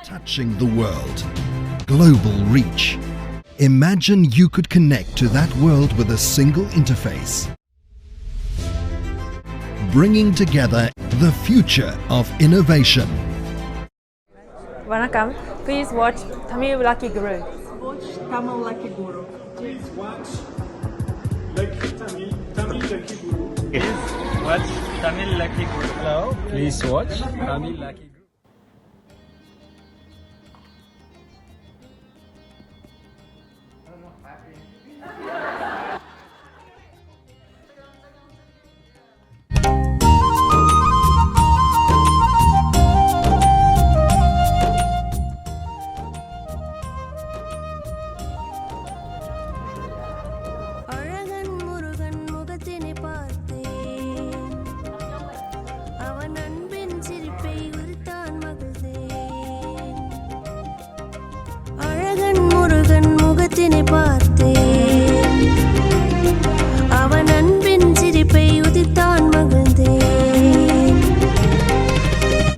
Touching the world. Global reach. Imagine you could connect to that world with a single interface. Bringing together the future of innovation. Vanakkam, please watch Tamil Lucky Guru. Watch Tamil Lucky Guru. Please watch Tamil Lucky Guru. Please watch Tamil Lucky Guru. Hello. Please watch Tamil Lucky Guru.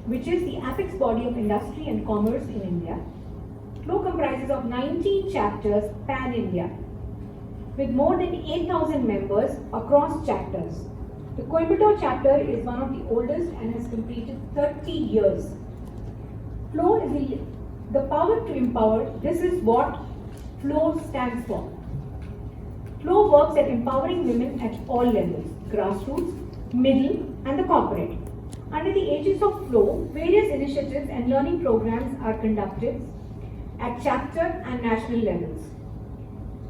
Which is the apex body of industry and commerce in India. Flow comprises of 19 chapters pan-India with more than 8,000 members across chapters. The Coimbatore chapter is one of the oldest and has completed 30 years. Flow is the power to empower. This is what Flow stands for. Flow works at empowering women at all levels, grassroots, middle and the corporate. Under the aegis of Flow, various initiatives and learning programs are conducted at chapter and national levels.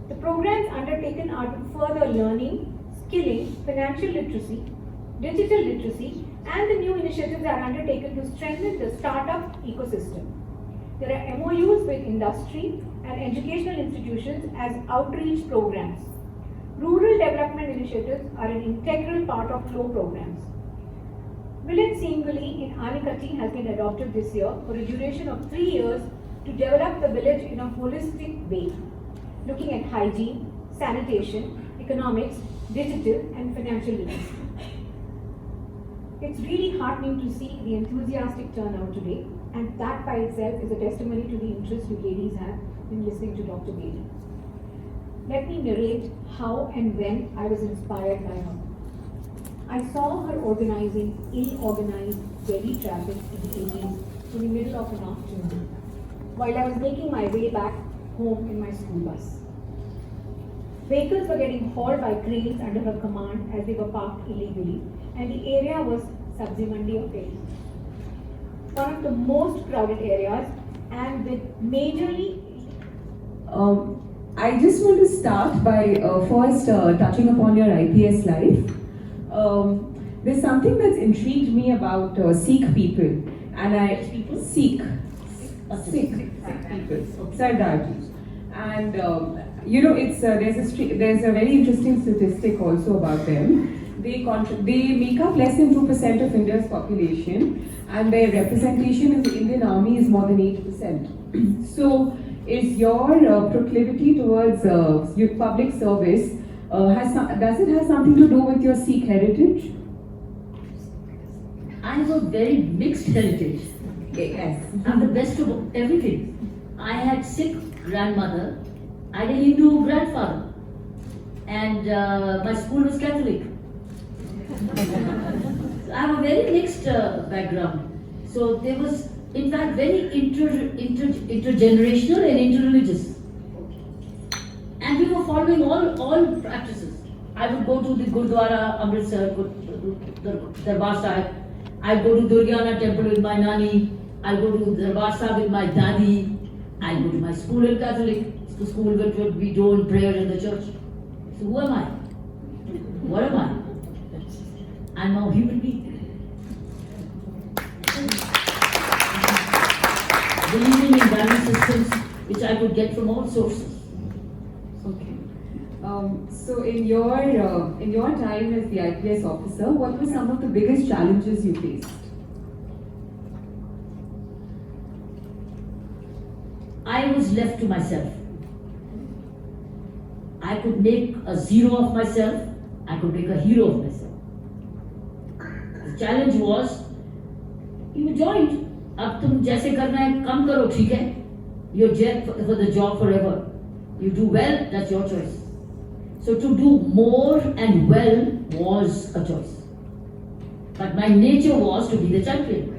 The programs undertaken are to further learning, skilling, financial literacy, digital literacy, and the new initiatives are undertaken to strengthen the startup ecosystem. There are MOUs with industry and educational institutions as outreach programs. Rural development initiatives are an integral part of Flow programs. Village Singuli in Anikatti has been adopted this year for a duration of 3 years to develop the village in a holistic way, looking at hygiene, sanitation, economics, digital and financial literacy. It's really heartening to see the enthusiastic turnout today, and that by itself is a testimony to the interest you ladies have in listening to Dr. Bedi. Let me narrate how and when I was inspired by her. I saw her organizing ill-organized Delhi traffic in the 80s in the middle of an afternoon, while I was making my way back home in my school bus. Vehicles were getting hauled by cranes under her command as they were parked illegally, and the area was Sabzi Mandi of Delhi. One of the most crowded areas and with majorly... I just want to start by first touching upon your IPS life. There's something that's intrigued me about Sikh people, and Sikh people, Sardarji, and it's there's a very interesting statistic also about them. They make up less than 2% of India's population, and their representation in the Indian Army is more than 8%. So, is your proclivity towards your public service does it have something to do with your Sikh heritage? I have a very mixed heritage. Yes. I'm the best of everything. I had Sikh grandmother, I had a Hindu grandfather, and my school was Catholic. So I have a very mixed background. So there was, in fact, very intergenerational and interreligious. And we were following all practices. I would go to the Gurdwara, Amritsar, the Darbar Sahib. I'd go to Durgana temple with my nani. I'll go to Darbar Sahib with my dadi. I'll go to my school in Catholic. It's the school where we do prayer in the church. So who am I? What am I? I'm a human being. Believing in value systems which I could get from all sources. Okay. So in your time as the IPS officer, what were some of the biggest challenges you faced? I was left to myself. I could make a zero of myself. I could make a hero of myself. The challenge was, you joined, अब तुम जैसे करना है कम करो, ठीक है? You're there for the job forever. You do well, that's your choice. So to do more and well was a choice. But my nature was to be the champion.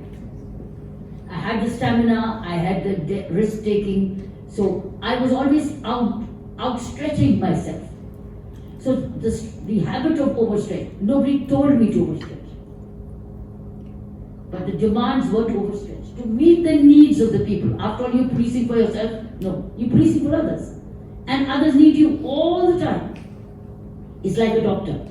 I had the stamina, I had the risk taking, so I was always outstretching myself. So the habit of overstretch, nobody told me to overstretch. But the demands were to overstretch, to meet the needs of the people. After all, you're policing for yourself? No, you're policing for others. And others need you all the time. It's like a doctor.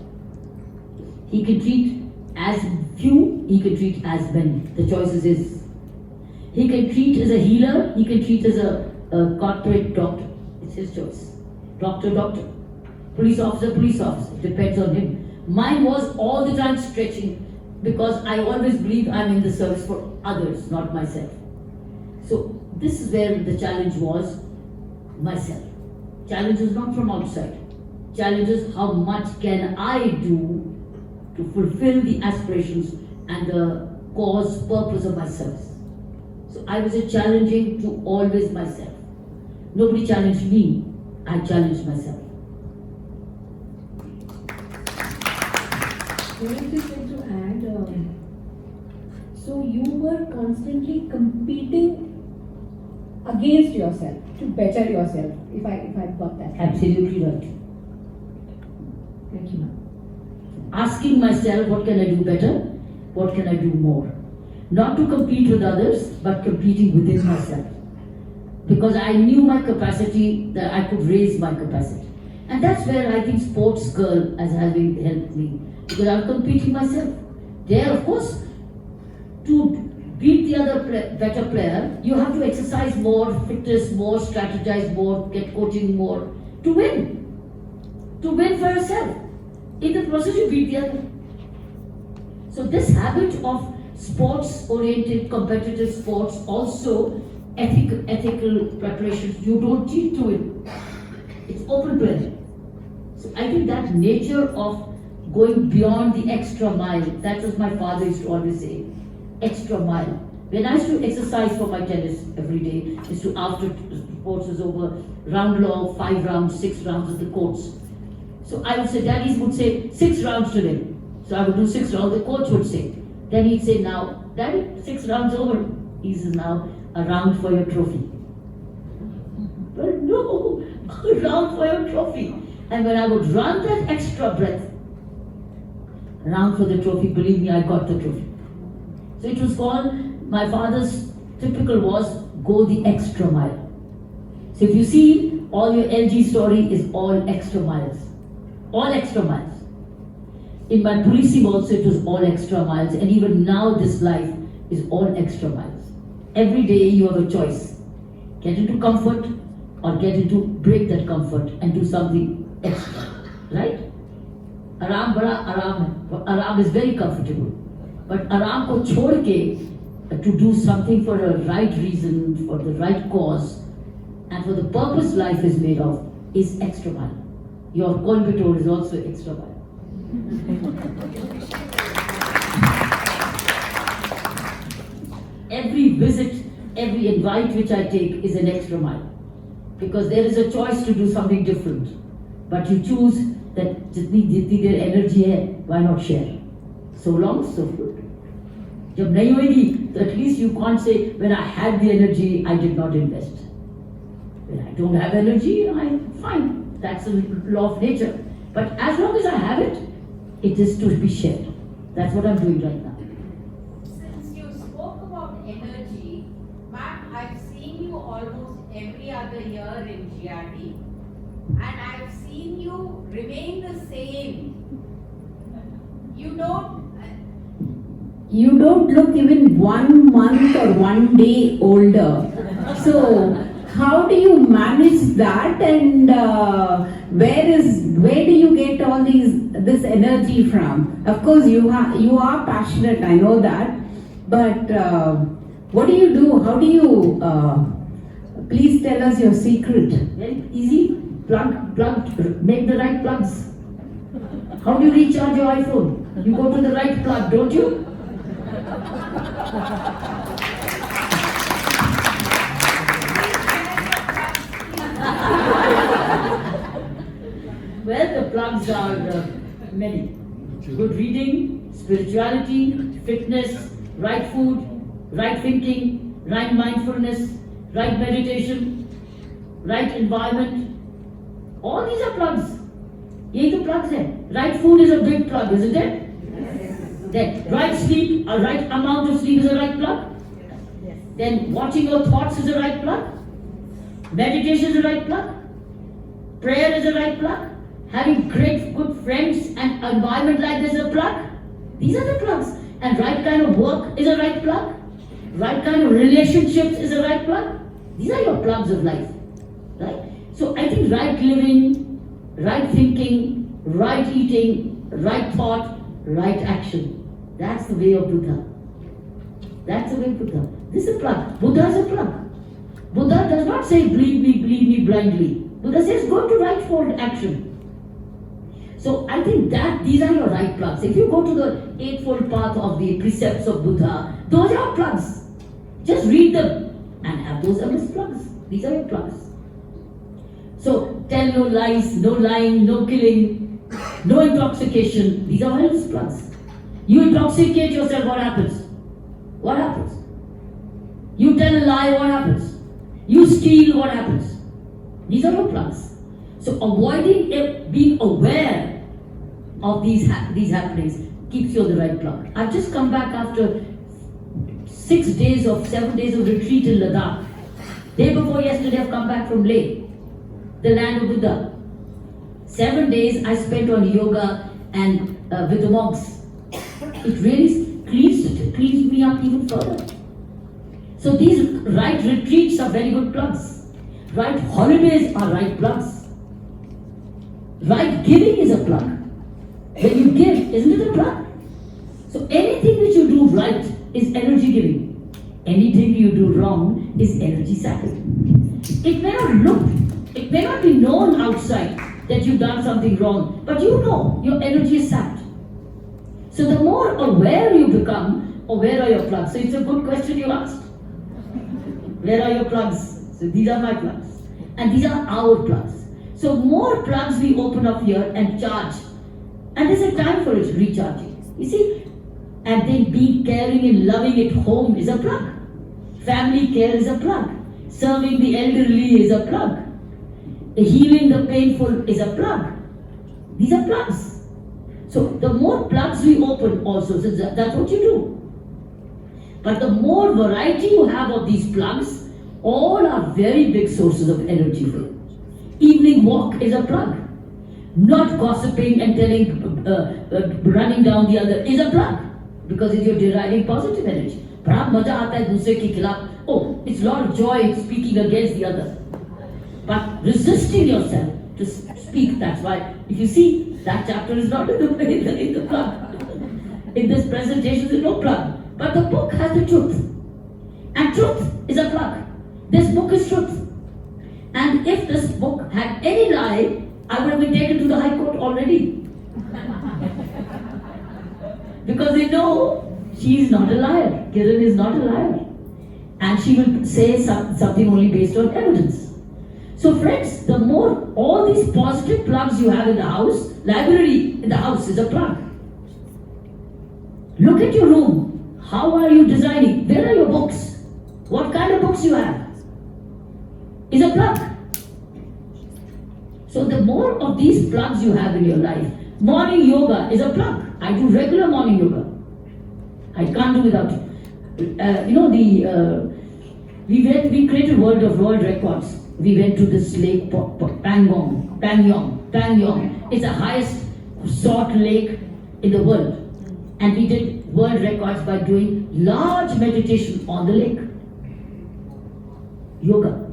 He can treat as few, he can treat as many. The choice is his. He can treat as a healer, he can treat as a corporate doctor. It's his choice. Doctor. Police officer. It depends on him. Mine was all the time stretching because I always believe I'm in the service for others, not myself. So this is where the challenge was, myself. Challenge is not from outside. Challenge is how much can I do to fulfill the aspirations and the cause, purpose of my service. So I was challenging to always myself. Nobody challenged me, I challenged myself. I would just like to add, so you were constantly competing against yourself to better yourself, if I've got that right. Absolutely right. Thank you, ma'am. Asking myself, what can I do better? What can I do more? Not to compete with others, but competing within myself. Because I knew my capacity, that I could raise my capacity. And that's where I think sports girl has having helped me. Because I'm competing myself. There, of course, to beat the other better player, you have to exercise more, fitness more, strategize more, get coaching more, to win. To win for yourself. In the process, you beat the other. So this habit of sports-oriented, competitive sports, also ethical preparations, you don't cheat to it. It's open play. So I think that nature of going beyond the extra mile, that was my father used to always say, extra mile. When I used to exercise for my tennis every day, is to after sports was over, round long, 5 rounds, 6 rounds of the courts. So I would say, daddies would say, 6 rounds today. So I would do 6 rounds, the coach would say. Then he'd say, now, daddy, 6 rounds over. He says, now, a round for your trophy. But no, a round for your trophy. And when I would run that extra breath, round for the trophy, believe me, I got the trophy. So it was called, my father's typical was, go the extra mile. So if you see, all your LG story is all extra miles. All extra miles. In my policing also, it was all extra miles. And even now, this life is all extra miles. Every day you have a choice. Get into comfort or break that comfort and do something extra. Right? Aram bada aram hai. Aram is very comfortable. But aram ko chhod ke, to do something for a right reason, for the right cause, and for the purpose life is made of, is extra mile. Your Coimbatore is also extra mile. Every visit, every invite which I take is an extra mile. Because there is a choice to do something different. But you choose that jitni der energy hai, why not share? So long, so good. Jab nahi hoegi, at least you can't say, when I had the energy, I did not invest. When I don't have energy, I'm fine. That's a law of nature. But as long as I have it, it is to be shared. That's what I'm doing right now. Since you spoke about energy, ma'am, I've seen you almost every other year in GRD, and I've seen you remain the same. You don't look even 1 month or 1 day older. So how do you manage that, and where do you get all this energy from? Of course, you are passionate, I know that, but what do you do? How do you? Please tell us your secret. Very easy. Plug, make the right plugs. How do you recharge your iPhone? You go to the right plug, don't you? plugs are many. Good reading, spirituality, fitness, right food, right thinking, right mindfulness, right meditation, right environment. All these are plugs. Yeh to plugs hai. Right food is a big plug, isn't it? Then right sleep, a right amount of sleep is a right plug. Then watching your thoughts is a right plug. Meditation is a right plug. Prayer is a right plug. Having great, good friends and environment like this is a plug. These are the plugs. And right kind of work is a right plug. Right kind of relationships is a right plug. These are your plugs of life. Right? So I think right living, right thinking, right eating, right thought, right action. That's the way of Buddha. That's the way of Buddha. This is a plug. Buddha is a plug. Buddha does not say believe me blindly. Buddha says go to rightfold action. So I think that these are your right plugs. If you go to the eightfold path of the precepts of Buddha, those are your plugs. Just read them and have those as plugs. These are your plugs. So tell no lies, no lying, no killing, no intoxication. These are all his plugs. You intoxicate yourself, what happens? What happens? You tell a lie, what happens? You steal, what happens? These are your plugs. So avoiding being aware of these happenings keeps you on the right plug. I've just come back after 7 days of retreat in Ladakh. Day before yesterday, I've come back from Leh, the land of Buddha. 7 days I spent on yoga and with the monks. It really cleans me up even further. So these right retreats are very good plugs. Right holidays are right plugs. Right giving is a plug. When you give, isn't it a plug? So anything which you do right is energy giving. Anything you do wrong is energy sapping. It may not be known outside that you've done something wrong, but you know your energy is sapped. So the more aware you become, where are your plugs? So it's a good question you asked. Where are your plugs? So these are my plugs. And these are our plugs. So more plugs we open up here and charge. And there's a time for it recharging. You see? And then being caring and loving at home is a plug. Family care is a plug. Serving the elderly is a plug. Healing the painful is a plug. These are plugs. So the more plugs we open also, so that's what you do. But the more variety you have of these plugs, all are very big sources of energy for you. Evening walk is a plug. Not gossiping and running down the other is a plug. Because you're deriving positive energy. Oh, it's a lot of joy in speaking against the other. But resisting yourself to speak, that's why, if you see, that chapter is not in the plug. In this presentation, there's no plug. But the book has the truth. And truth is a plug. This book is truth. And if this book had any lie, I would have been taken to the High Court already. Because they know she is not a liar. Kiran is not a liar. And she will say something only based on evidence. So friends, the more all these positive plugs you have in the house, library in the house is a plug. Look at your room. How are you designing? Where are your books? What kind of books you have? Is a plug. So the more of these plugs you have in your life, morning yoga is a plug. I do regular morning yoga. I can't do without it. We created world records. We went to this lake, Pangyong. It's the highest salt lake in the world. And we did world records by doing large meditation on the lake. Yoga.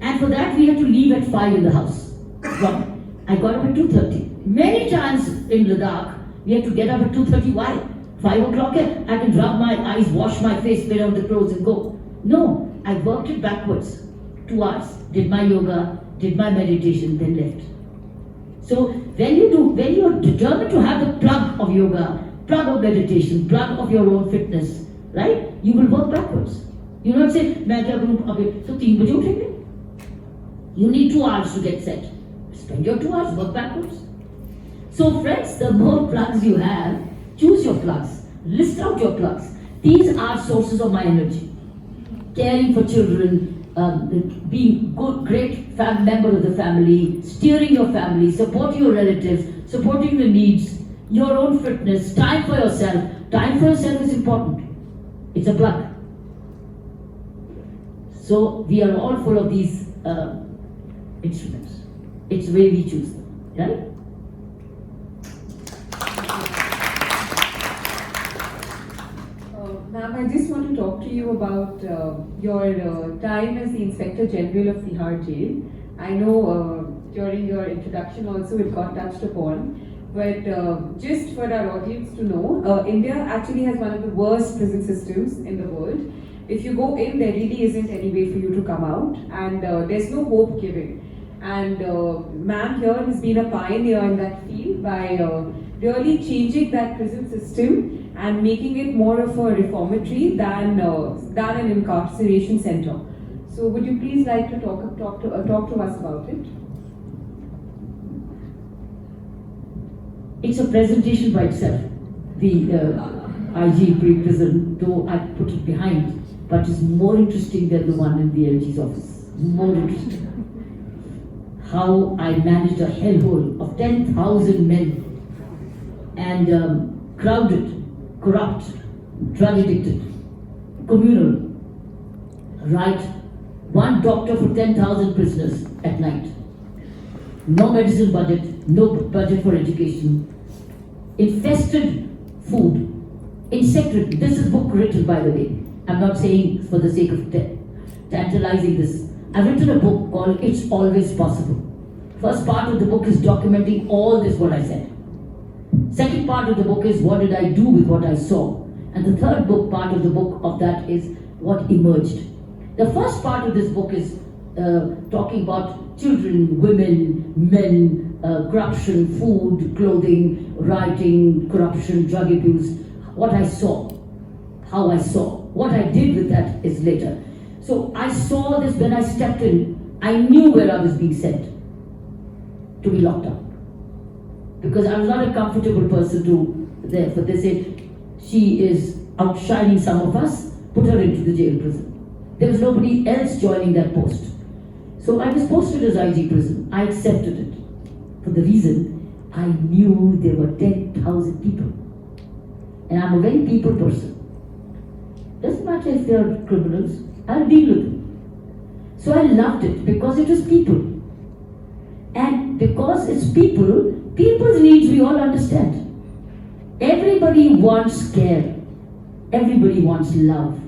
And for that we had to leave at 5 in the house. I got up at 2:30. Many times in Ladakh, we had to get up at 2:30. Why? 5 o'clock, I can rub my eyes, wash my face, put on the clothes and go. No, I worked it backwards. 2 hours, did my yoga, did my meditation, then left. So when you're determined to have the plug of yoga, plug of meditation, plug of your own fitness, right? You will work backwards. You don't say, so 3 baje uthenge. You need 2 hours to get set. Spend your 2 hours, work backwards. So friends, the more plugs you have, choose your plugs, list out your plugs. These are sources of my energy. Caring for children, being good, great member of the family, steering your family, supporting your relatives, supporting the needs, your own fitness, time for yourself. Time for yourself is important. It's a plug. So we are all full of these instruments. It's the way we choose them, right? Ma'am, I just want to talk to you about your time as the Inspector General of Tihar Jail. I know during your introduction also it got touched upon, but just for our audience to know, India actually has one of the worst prison systems in the world. If you go in, there really isn't any way for you to come out, and there's no hope given. And ma'am here has been a pioneer in that field by really changing that prison system and making it more of a reformatory than an incarceration center. So would you please like to talk to us about it? It's a presentation by itself. The IG pre-prison, though I put it behind, but it's more interesting than the one in the LG's office. More interesting. How I managed a hellhole of 10,000 men and crowded, corrupt, drug addicted, communal, right? One doctor for 10,000 prisoners at night. No medicine budget, no budget for education. Infested food, insect-ridden. This is a book written, by the way. I'm not saying for the sake of tantalizing this. I've written a book called It's Always Possible. First part of the book is documenting all this what I said. Second part of the book is what did I do with what I saw. And the third part of the book of that is what emerged. The first part of this book is talking about children, women, men, corruption, food, clothing, writing, corruption, drug abuse, what I saw, how I saw. What I did with that is later. So I saw this when I stepped in. I knew where I was being sent to be locked up. Because I was not a comfortable person to there. But they said, she is outshining some of us, put her into the jail prison. There was nobody else joining that post. So I was posted as IG prison. I accepted it. For the reason, I knew there were 10,000 people. And I'm a very people person. Doesn't matter if they are criminals, I'll deal with them. So I loved it because it was people. And because it's people, people's needs we all understand. Everybody wants care. Everybody wants love.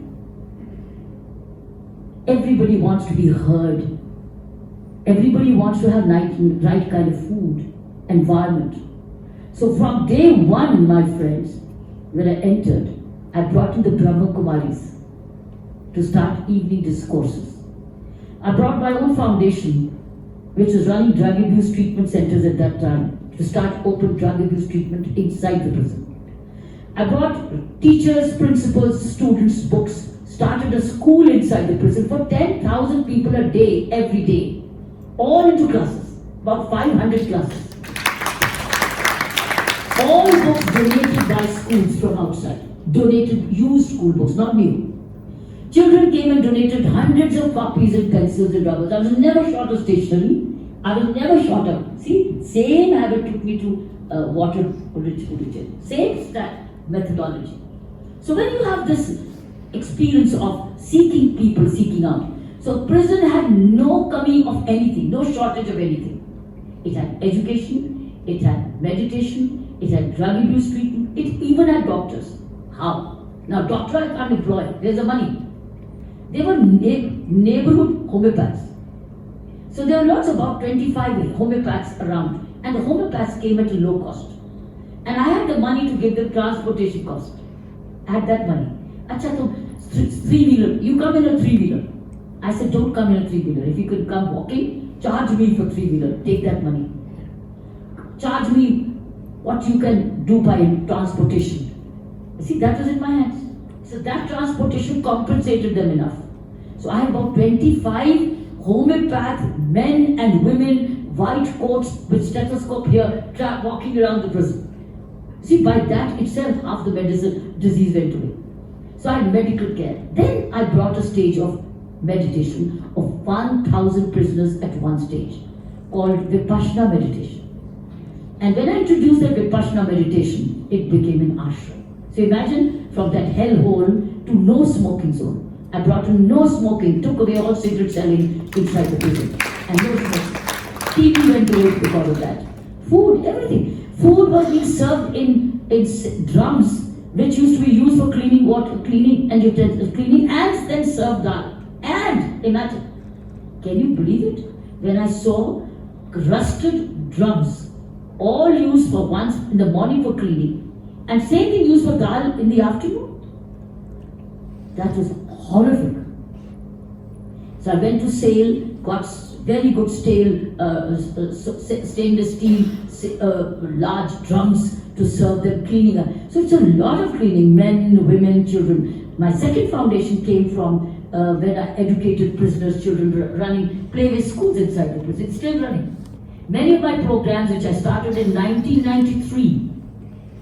Everybody wants to be heard. Everybody wants to have right kind of food, environment. So from day one, my friends, when I entered, I brought in the Brahma Kumaris to start evening discourses. I brought my own foundation, which was running drug abuse treatment centers at that time, to start open drug abuse treatment inside the prison. I brought teachers, principals, students, books, started a school inside the prison for 10,000 people a day, every day, all into classes, about 500 classes. All books donated by schools from outside. Donated used school books, not new. Children came and donated hundreds of copies and pencils and rubbers. I was never short of stationery. I was never short of. See, same habit took me to water-rich religion. Same methodology. So when you have this experience of seeking people, seeking out. So prison had no coming of anything, no shortage of anything. It had education, it had meditation, it had drug abuse treatment, it even had doctors. How? Now, doctor I can't employ. There's the money. They were neighborhood homeopaths. So there were lots, about 25 homeopaths around. And the homeopaths came at a low cost. And I had the money to give them transportation cost. I had that money. Acha, three-wheeler. You come in a three-wheeler. I said, don't come in a three-wheeler. If you could come walking, charge me for three-wheeler. Take that money. Charge me what you can do by transportation. See, that was in my hands. So that transportation compensated them enough. So I had about 25 homeopath men and women white coats with stethoscope here, walking around the prison. See, by that itself, half the medicine disease went away. So I had medical care. Then I brought a stage of meditation of 1,000 prisoners at one stage, called Vipassana meditation. And when I introduced that Vipassana meditation, it became an ashram. So imagine from that hellhole to no smoking zone. I brought in no smoking, took away all cigarette selling inside the prison. And no smoking. TV went away because of that. Food, everything. Food was being served in drums, which used to be used for cleaning water, cleaning and utensils, cleaning, and then served dal. And imagine, can you believe it? When I saw rusted drums, all used for once in the morning for cleaning, and same thing used for dal in the afternoon. That was horrific. So I went to sale, got very good stainless steel large drums to serve them cleaning up. So it's a lot of cleaning, men, women, children. My second foundation came from when I educated prisoners, children running play schools inside the prison. It's still running. Many of my programs, which I started in 1993,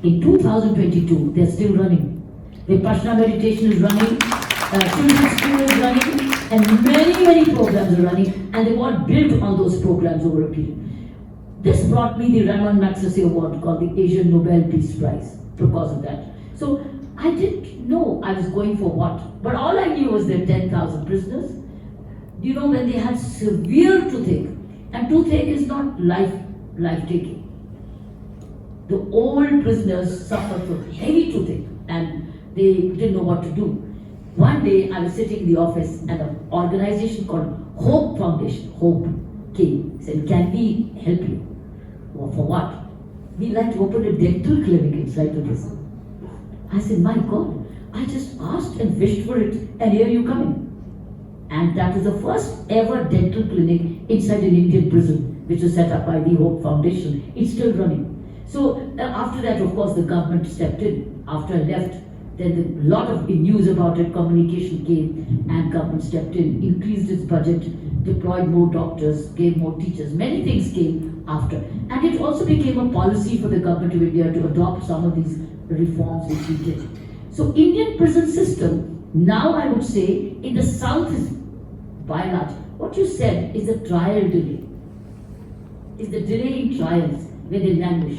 in 2022, they're still running. Vipassana meditation is running, children's school is running, and many programs are running, and they've all built on those programs over a period. This brought me the Ramon Magsaysay Award, called the Asian Nobel Peace Prize, because of that. So I didn't know I was going for what, but all I knew was there were 10,000 prisoners. You know, when they had severe toothache, and toothache is not life-taking. The old prisoners suffered from heavy toothache, and they didn't know what to do. One day I was sitting in the office, and an organization called Hope Foundation, Hope, came, said, "Can we help you?" Well, for what? "We'd like to open a dental clinic inside the prison." I said, "My God, I just asked and wished for it, and here you come in." And that was the first ever dental clinic inside an Indian prison, which was set up by the Hope Foundation. It's still running. So after that, of course, the government stepped in. After I left, then a lot of news about it, communication came, and government stepped in, increased its budget, deployed more doctors, gave more teachers. Many things came after. And it also became a policy for the government of India to adopt some of these reforms which we did. So Indian prison system, now I would say, in the south is by and large. What you said is the trial delay. Is the delay in trials where they languish.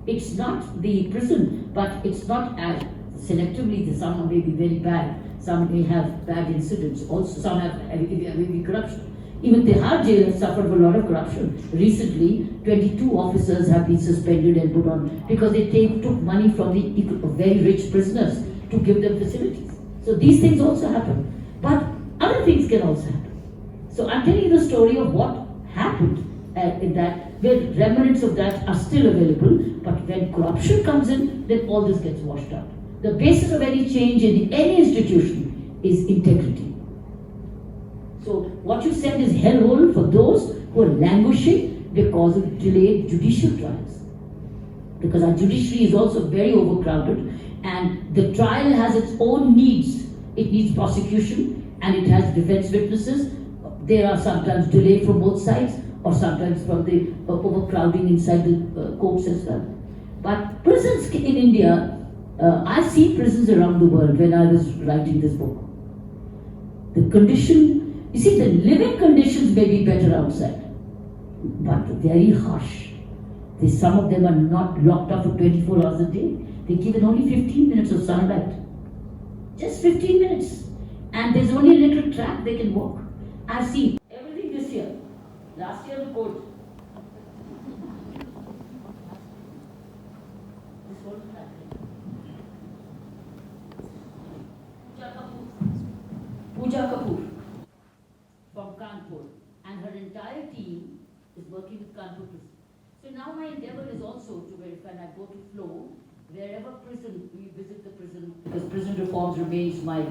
It's not the prison, but it's not as selectively. Some may be very bad, some may have bad incidents, also some have heavy corruption. Even Tihar jail has suffered a lot of corruption. Recently, 22 officers have been suspended and put on because they took money from the very rich prisoners to give them facilities. So these things also happen. But other things can also happen. So I'm telling you the story of what happened in that, where remnants of that are still available, but when corruption comes in, then all this gets washed out. The basis of any change in any institution is integrity. So what you said is hellhole for those who are languishing because of delayed judicial trials. Because our judiciary is also very overcrowded, and the trial has its own needs. It needs prosecution, and it has defense witnesses. There are sometimes delay from both sides, or sometimes from the overcrowding inside the courts as well. But prisons in India, I've seen prisons around the world when I was writing this book. The condition, you see, the living conditions may be better outside, but very harsh. Some of them are not locked up for 24 hours a day. They're given only 15 minutes of sunlight. Just 15 minutes. And there's only a little track they can walk. I've seen everything this year. Last year was cold. This whole Pooja Kapoor from Kanpur, and her entire team is working with Kanpur prison. So now my endeavor is also to verify, and I go to flow, wherever prison, we visit the prison, because prison reforms remains my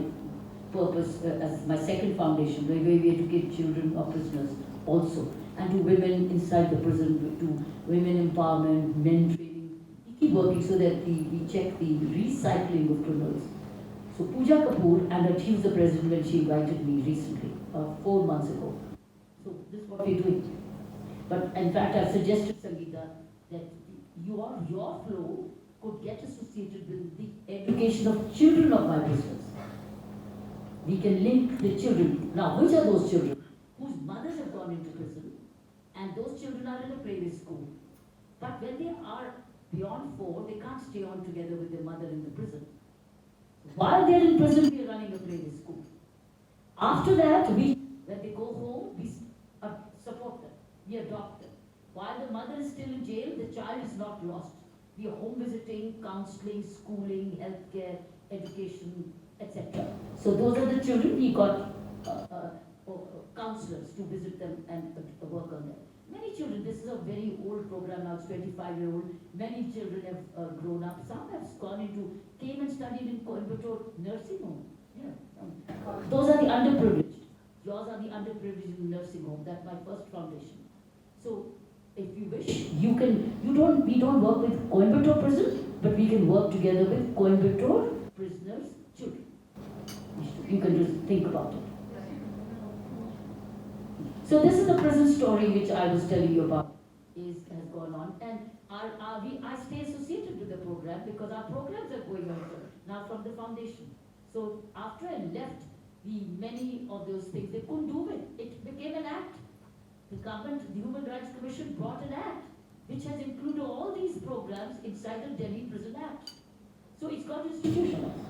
purpose as my second foundation, where we educate children or prisoners also, and to women inside the prison, to women empowerment, men training. We keep working so that we check the recycling of criminals. So Pooja Kapoor, and she was the president when she invited me recently, 4 months ago. So this is what we're doing. But in fact, I've suggested, Sangeeta, that your flow could get associated with the education of children of my business. We can link the children. Now, which are those children? Whose mothers have gone into prison, and those children are in a private school. But when they are beyond 4, they can't stay on together with their mother in the prison. While they're in prison, we are running a private school. After that, when they go home, we support them, we adopt them. While the mother is still in jail, the child is not lost. We are home visiting, counseling, schooling, healthcare, education, etc. So those are the children. We got counselors to visit them and work on them. Many children, this is a very old program now, it's 25-year-old. Many children have grown up. Some have came and studied in Coimbatore nursing home. Yeah. Those are the underprivileged. Yours are the underprivileged in nursing home. That's my first foundation. So if you wish, we don't work with Coimbatore prison, but we can work together with Coimbatore prisoners' children. You can just think about it. So this is the prison story which I was telling you about, has gone on, and I stay associated with the program because our programs are going on now from the foundation. So after I left, many of those things, they couldn't do it. It became an act. The government, the Human Rights Commission brought an act which has included all these programs inside the Delhi Prison Act. So it's got institutionalized.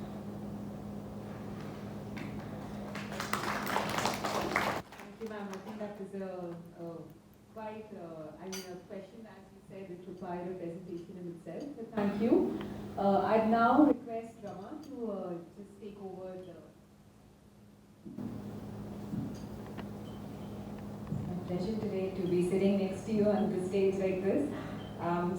Thank you, ma'am. I think that was quite a question, as you said, which required a presentation in itself. So thank you. I'd now request Rama to just take over the. Pleasure today to be sitting next to you on the stage like this.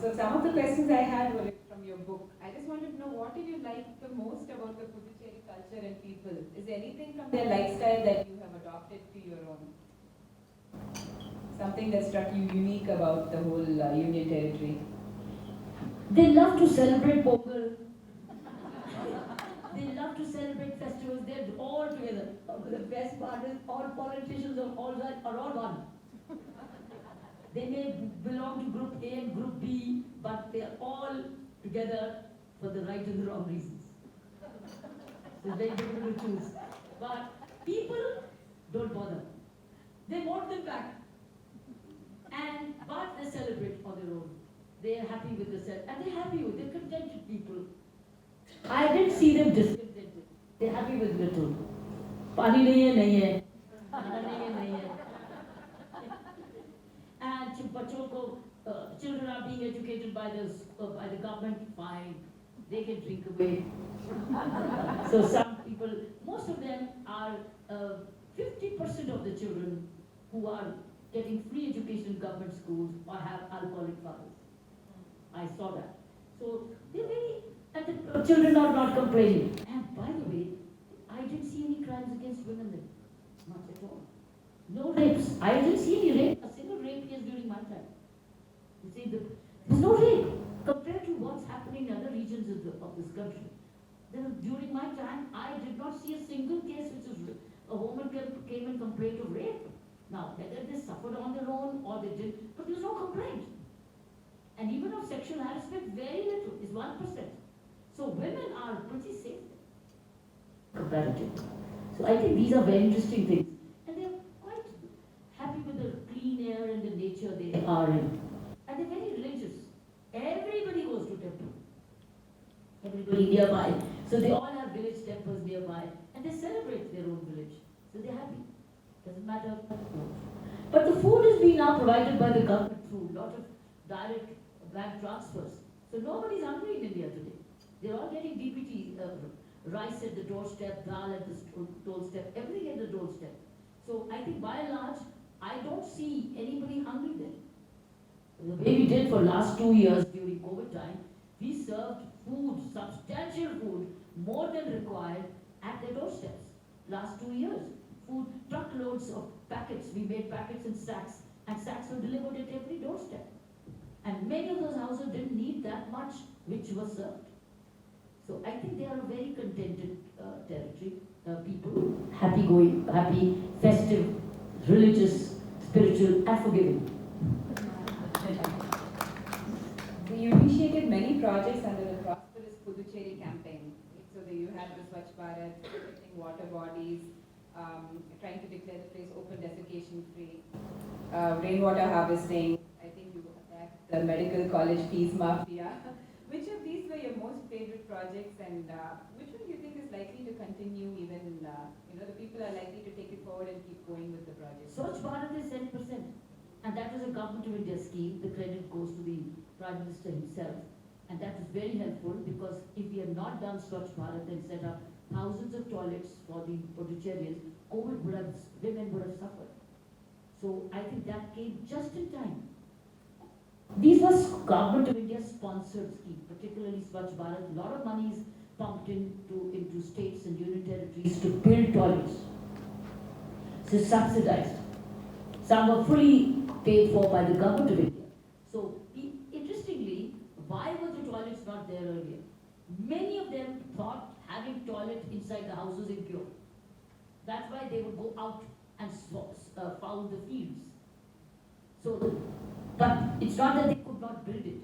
So some of the questions I had were from your book. I just wanted to know, what did you like the most about the Puducherry culture and people? Is there anything from their lifestyle that you have adopted to your own? Something that struck you unique about the whole Union Territory? They love to celebrate Pongal. They love to celebrate festivals. They're all together. The best part is all politicians are all one. They may belong to group A and group B, but they are all together for the right and the wrong reasons. So it's very difficult to choose. But people don't bother. They want them back. But they celebrate on their own. They are happy with themselves. And they're happy with, they're contented people. I didn't see them discontented. They're happy with little. Pani nahi hai, khana nahi hai. And children are being educated by the government, fine. They can drink away. So some people, most of them are 50% of the children who are getting free education in government schools or have alcoholic fathers. I saw that. So they're very, and the children are not complaining. And by the way, I didn't see any crimes against women there. Not at all. No rapes. I didn't see any rape. A single rape case during my time. You see, there's no rape compared to what's happening in other regions of this country. During my time, I did not see a single case which was a woman came and complained of rape. Now, whether they suffered on their own or they didn't, but there's no complaint. And even of sexual harassment, very little, is 1%. So women are pretty safe comparatively. So I think these are very interesting things. And they're quite happy with the clean air and the nature they are in. And they're very religious. Everybody goes to temple. Everybody nearby. So they all have village temples nearby. And they celebrate their own village. So they're happy. Doesn't matter. But the food is being now provided by the government through a lot of direct bank transfers. So nobody's hungry in India today. They're all getting DPT, rice at the doorstep, dal at the doorstep, everything at the doorstep. So I think by and large, I don't see anybody hungry there. The way we did for last 2 years during COVID time, we served food, substantial food, more than required at their doorsteps. Last 2 years. Food, truckloads of packets, we made packets in sacks, and sacks were delivered at every doorstep. And many of those houses didn't need that much, which was served. So I think they are a very contented territory, people, happy-going, happy, festive, religious, spiritual, and forgiving. We initiated many projects under the prosperous Puducherry campaign. So that you had the Swachh Bharat, protecting water bodies, trying to declare the place open desiccation free, rainwater harvesting. I think you attacked the medical college fees mafia. Which of these were your most favorite projects, and which one do you think is likely to continue even, the people are likely to take it forward and keep going with the project? Swachh Bharat is 10%. And that was a Government of India scheme. The credit goes to the Prime Minister himself. And that was very helpful because if we had not done Swachh Bharat and set up thousands of toilets for the Puducherrians, women would have suffered. So I think that came just in time. These were Government of India sponsored schemes, particularly Swachh Bharat. A lot of money is pumped into states and union territories to build toilets. So subsidized. Some were fully paid for by the Government of India. So interestingly, why were the toilets not there earlier? Many of them thought having toilet inside the house was impure. That's why they would go out and foul the fields. So, but it's not that they could not build it.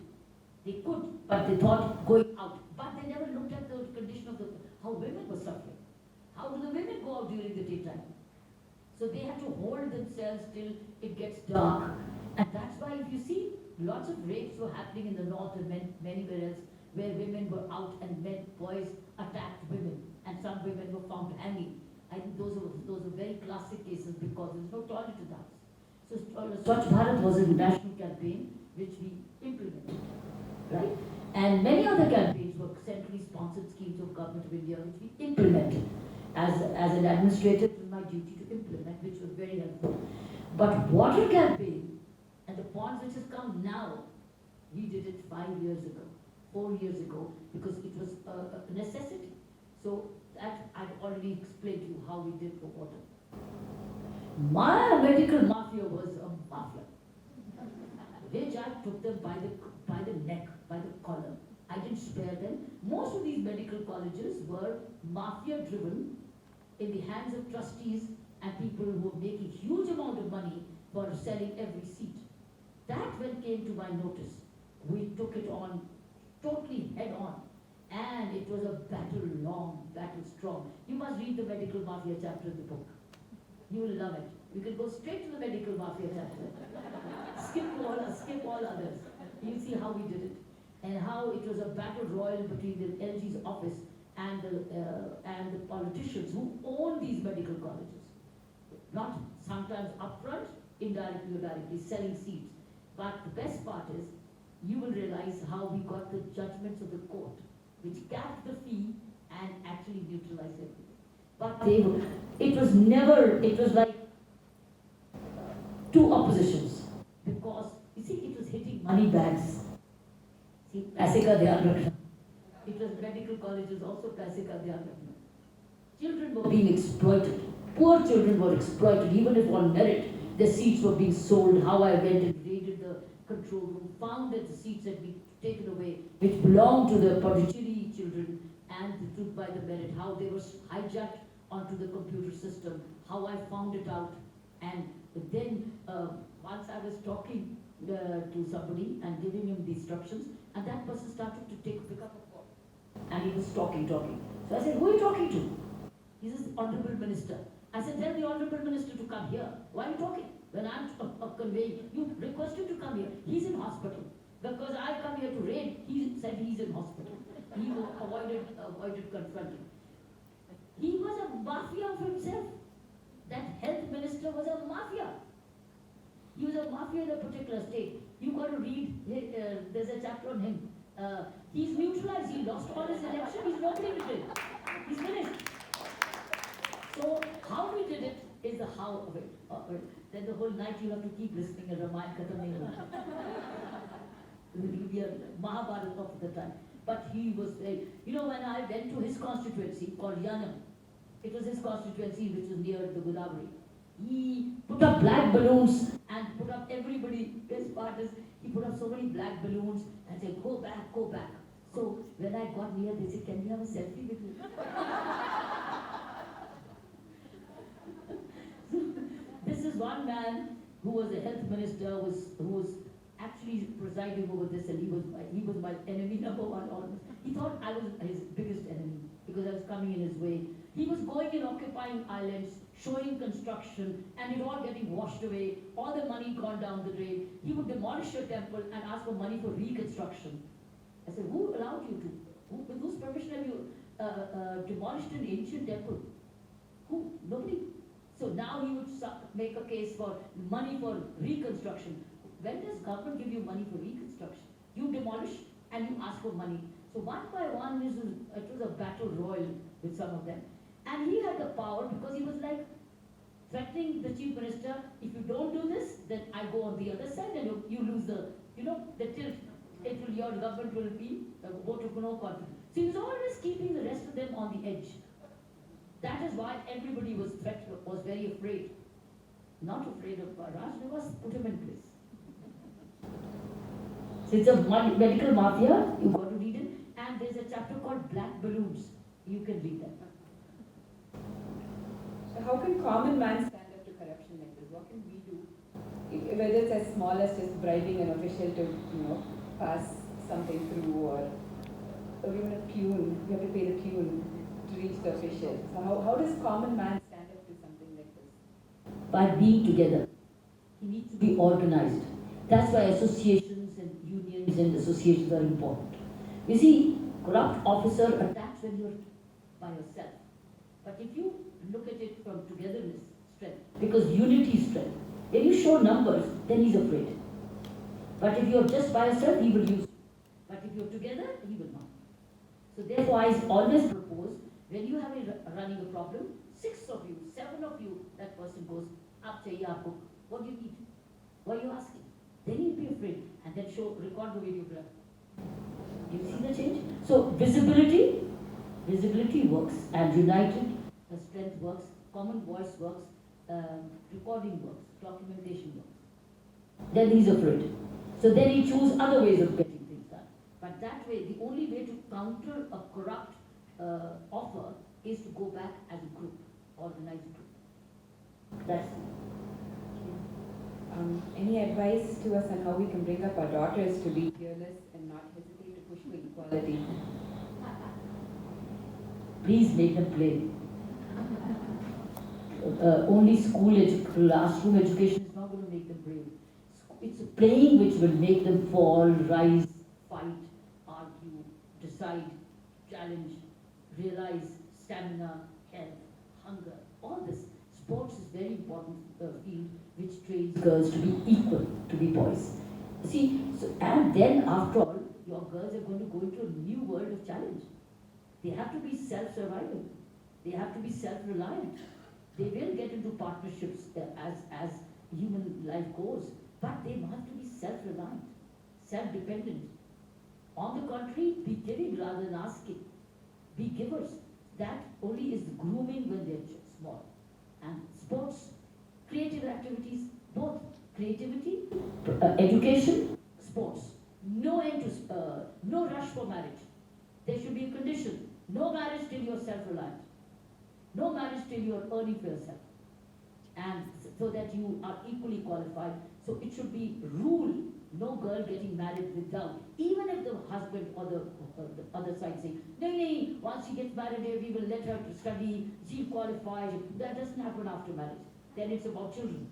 They could, but they thought going out. But they never looked at the condition of how women were suffering. How do the women go out during the daytime? So they had to hold themselves till it gets dark. And that's why if you see, lots of rapes were happening in the north and many else, where women were out and boys attacked women. And some women were found hanging. I think those are very classic cases because there was no toilet in the house. So Swachh Bharat was a national campaign which we implemented, right? And many other campaigns were centrally sponsored schemes of Government of India which we implemented. As an administrator, it was my duty to implement, which was very helpful. But water campaign and the ponds which has come now, we did it 5 years ago, 4 years ago, because it was a necessity. So that I've already explained to you how we did for water. My medical mafia was a mafia, which I took them by the neck, by the collar. I didn't spare them. Most of these medical colleges were mafia driven in the hands of trustees and people who were making huge amount of money for selling every seat. That when came to my notice, we took it on totally head on. And it was a battle long, battle strong. You must read the medical mafia chapter in the book. You will love it. You can go straight to the medical mafia chapter. skip all others. You'll see how we did it. And how it was a battle royal between the LG's office and the politicians who own these medical colleges. Not sometimes upfront, indirectly or directly, selling seats. But the best part is, you will realize how we got the judgments of the court, which capped the fee and actually neutralized everything. But it was like two oppositions. Because, you see, it was hitting money bags. See, paise ka dhyan rakhna. It was medical colleges also paise ka dhyan rakhna. Children were being exploited. Poor children were exploited, even if on merit. Their seats were being sold. How I went and raided the control room, found that the seats had been taken away, which belonged to the Puducherry children, and they took by the merit. How they were hijacked onto the computer system. How I found it out. And then once I was talking to somebody and giving him the instructions, and that person started to pick up a call. And he was talking. So I said, who are you talking to? He says, Honorable Minister. I said, tell the Honorable Minister to come here. Why are you talking? When I'm conveying, you request him to come here. He's in hospital. Because I come here to raid, he said he's in hospital. He avoided confronting. He was a mafia of himself. That health minister was a mafia. He was a mafia in a particular state. You got to read, there's a chapter on him. He's neutralized, he lost all his election, he's nobody to do. He's finished. So how we did it is the how of it. Then the whole night you have to keep listening and Ramayana Khatam nahi hota. We are Mahabharata of the time. But he was, when I went to his constituency called Yanam, it was his constituency which was near the Godavari. He put up black balloons and put up everybody, his partners, he put up so many black balloons and said, go back, go back. So when I got near, they said, can we have a selfie with you? This is one man who was a health minister, who was actually presiding over this, and he was my enemy number one almost. He thought I was his biggest enemy because I was coming in his way. He was going and occupying islands, showing construction, and it all getting washed away, all the money gone down the drain. He would demolish your temple and ask for money for reconstruction. I said, who allowed you to? With whose permission have you demolished an ancient temple? Who? Nobody. So now he would make a case for money for reconstruction. When does government give you money for reconstruction? You demolish and you ask for money. So one by one, it was a battle royal with some of them. And he had the power because he was like threatening the chief minister, if you don't do this, then I go on the other side and you lose the tilt. Your government will be a vote of no confidence. So he was always keeping the rest of them on the edge. That is why everybody was very afraid. Not afraid of Raj Nivas, put him in place. So it's a medical mafia, you've got to read it. And there's a chapter called Black Balloons. You can read that. So how can common man stand up to corruption like this? What can we do? Whether it's as small as just bribing an official to, pass something through, or even a peon, you have to pay the peon to reach the official. So how does common man stand up to something like this? By being together. He needs to be organized. That's why associations and unions and associations are important. You see, corrupt officer attacks when you're by yourself. But if you look at it from togetherness, strength, because unity is strength. When you show numbers, then he's afraid. But if you're just by yourself, he will use you. But if you're together, he will not. So therefore, I always propose, when you have running a problem, 6 of you, 7 of you, that person goes, "Aap chahiye aapko. What do you need? What are you asking?" Then he'll be afraid, and then record the videograph. Do you see the change? So visibility works, and united strength works, common voice works, recording works, documentation works. Then he's afraid. So then he chooses other ways of getting things done. But that way, the only way to counter a corrupt offer is to go back as a group, organized group. That's Any advice to us on how we can bring up our daughters to be fearless and not hesitate to push for equality? Please make them play. Only classroom education is not going to make them brave. It's playing which will make them fall, rise, fight, argue, decide, challenge, realize stamina, health, hunger, all this. Sports is very important field which trains girls to be equal to the boys. See, and then after all, your girls are going to go into a new world of challenge. They have to be self-surviving. They have to be self-reliant. They will get into partnerships as human life goes, but they have to be self-reliant, self-dependent. On the contrary, be giving rather than asking. Be givers. That only is grooming when they're small. And sports, creative activities, both creativity, education, sports. No rush for marriage. There should be a condition. No marriage till you're self-reliant. No marriage till you're earning for yourself. And so that you are equally qualified. So it should be rule, no girl getting married without, even if the husband or the other side say, no, once she gets married, we will let her study, she'll qualify. That doesn't happen after marriage. Then it's about children.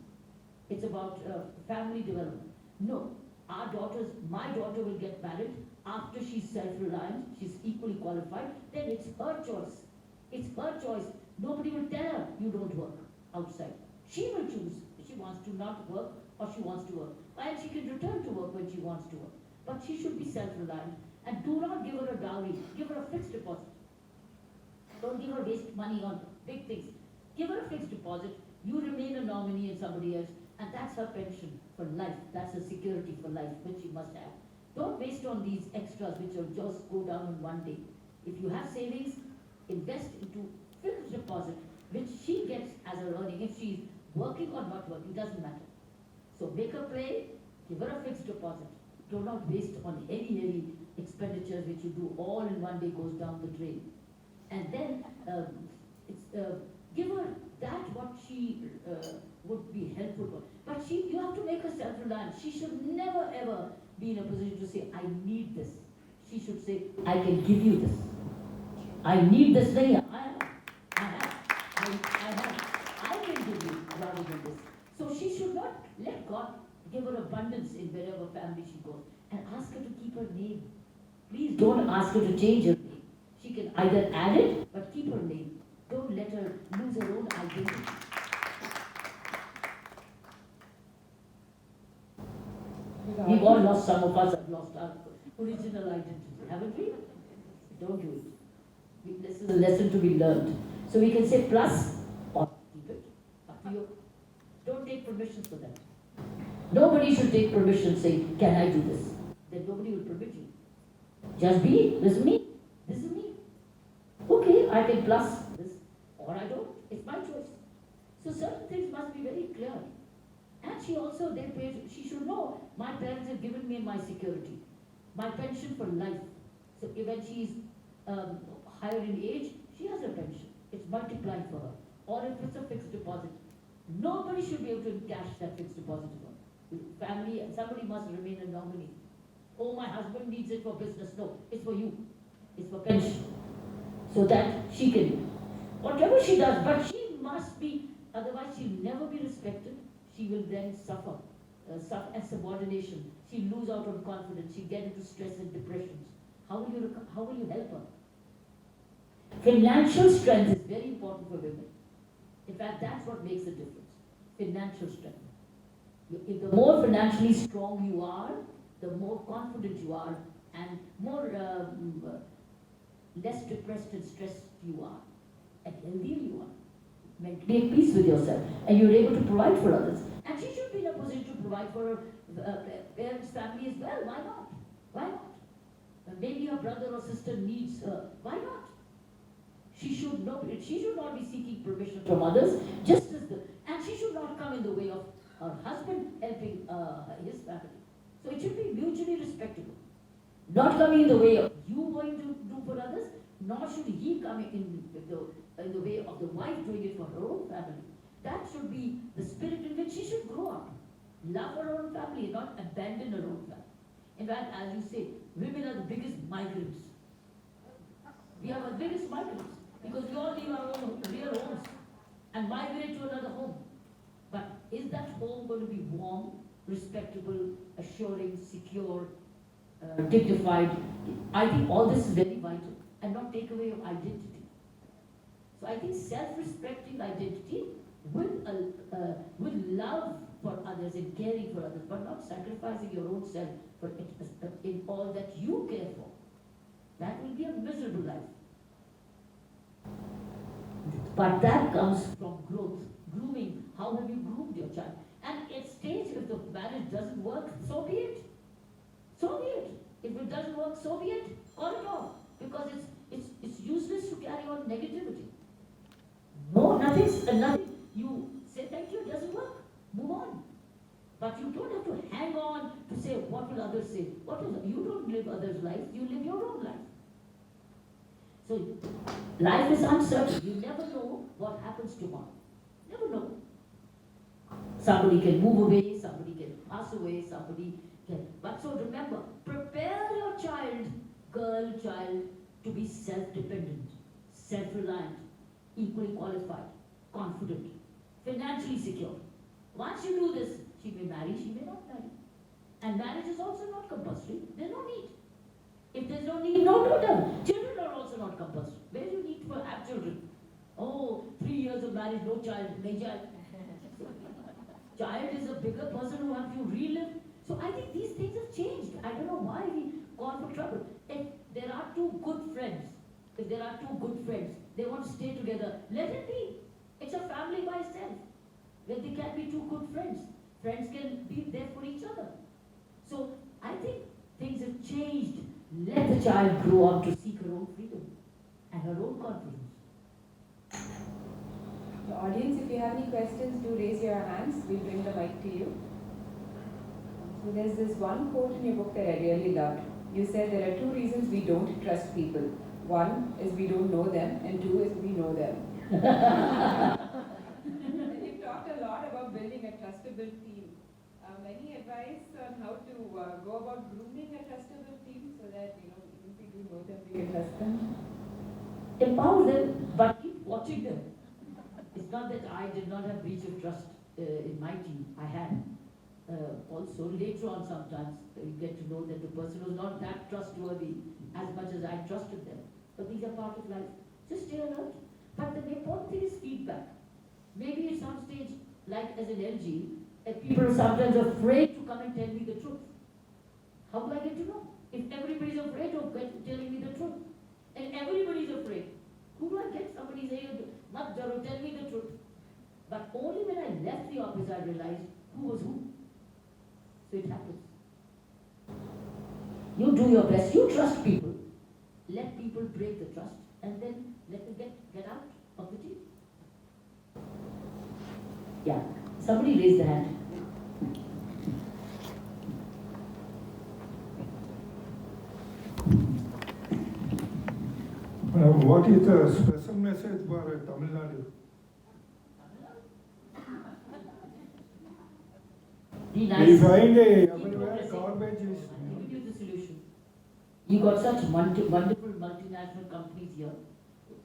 It's about family development. No, my daughter will get married after she's self-reliant, she's equally qualified, then it's her choice. It's her choice. Nobody will tell her you don't work outside. She will choose if she wants to not work or she wants to work. And she can return to work when she wants to work. But she should be self-reliant. And do not give her a dowry. Give her a fixed deposit. Don't give her waste money on big things. Give her a fixed deposit. You remain a nominee in somebody else. And that's her pension for life. That's her security for life, which she must have. Don't waste on these extras which will just go down in one day. If you have savings, invest into fixed deposit, which she gets as her earning. If she's working or not working, it doesn't matter. So make her play, give her a fixed deposit. Do not waste on heavy expenditures which you do all in one day goes down the drain. And then give her that what she would be helpful for. But you have to make her self-reliant. She should never ever be in a position to say, I need this. She should say, I can give you this. I need this thing. I can give you rather than this. So she should not let God give her abundance in wherever family she goes. And ask her to keep her name. Please don't ask her to change her name. She can either add it, but keep her name. Don't let her lose her own identity. We've all lost, some of us have lost our original identity, haven't we? Don't do it. This is a lesson to be learned. So we can say plus or keep it. But don't take permission for that. Nobody should take permission saying, can I do this? Then nobody will permit you. Just be, this is me, this is me. Okay, I can plus this or I don't. It's my choice. So certain things must be very clear. And she should know, my parents have given me my security, my pension for life. So when she's higher in age, she has a pension. It's multiplied for her. Or if it's a fixed deposit, nobody should be able to cash that fixed deposit for her. Family, somebody must remain a nominee. Oh, my husband needs it for business. No, it's for you. It's for pension. So that she can, whatever she does, but she must be, otherwise she'll never be respected. She will then suffer and subordination. She'll lose out on confidence. She'll get into stress and depressions. How will you help her? Financial strength is very important for women. In fact, that's what makes a difference. Financial strength. If the more financially strong you are, the more confident you are, and more less depressed and stressed you are, and healthier you are. Mentally at peace with yourself, and you're able to provide for others. And she should be in a position to provide for her parents' family as well. Why not? Why not? Maybe her brother or sister needs her. Why not? She should not be seeking permission from others, and she should not come in the way of her husband helping his family. So it should be mutually respectable. Not coming in the way of you going to do for others, nor should he come in the way of the wife doing it for her own family. That should be the spirit in which she should grow up. Love her own family, not abandon her own family. In fact, as you say, women are the biggest migrants. We are the biggest migrants because we all leave our own real homes and migrate to another home. But is that home going to be warm, respectable, assuring, secure, dignified? I think all this is very vital, and not take away your identity. So I think self-respecting identity with love for others and caring for others, but not sacrificing your own self for in all that you care for. That will be a miserable life. But that comes from growth, grooming. How have you groomed your child? And at stage, if the marriage doesn't work, so be it. So be it. If it doesn't work, so be it. Call it off. Because it's useless to carry on negativity. No, nothing. You say thank you, it doesn't work. Move on. But you don't have to hang on to say, what will others say? You don't live others' lives, you live your own life. So life is uncertain. You never know what happens tomorrow. Never know. Somebody can move away, somebody can pass away, but so remember, prepare your child, to be self-dependent, self-reliant, equally qualified, confident, financially secure. Once you do this, she may marry, she may not marry. And marriage is also not compulsory. There's no need. If there's no need, no daughter. Children are also not compulsory. Where do you need to have children? Oh, 3 years of marriage, no child, no child. Child is a bigger person who have to relive. So I think these things have changed. I don't know why we call for trouble. If there are two good friends, they want to stay together, let it be. It's a family by itself. Where they can be two good friends. Friends can be there for each other. So I think things have changed. Let the child grow up to seek her own freedom and her own confidence. The audience, if you have any questions, do raise your hands. We'll bring the mic to you. So there's this one quote in your book that I really loved. You said there are 2 reasons we don't trust people. 1 is we don't know them, and 2 is we know them. building a trustable team. Any advice on how to go about grooming a trustable team so that even if we do know them, we can trust them? Empower them, but keep watching them. It's not that I did not have breach of trust in my team. I had. Also, later on sometimes, you get to know that the person was not that trustworthy as much as I trusted them. But these are part of life. Just stay alert. But the important thing is feedback. Maybe at some stage, like as an LG, people are sometimes afraid to come and tell me the truth. How do I get to know? If everybody's afraid of telling me the truth, and everybody's afraid, who do I get? Somebody saying, "Mat jaro, tell me the truth." But only when I left the office, I realized who was who. So it happens. You do your best. You trust people. Let people break the trust, and then let them get out of the team. Yeah. Somebody raised their hand. What is the special message for Tamil Nadu? Be nice. We find everywhere garbage is. I'll give you the solution. You got such wonderful multinational companies here.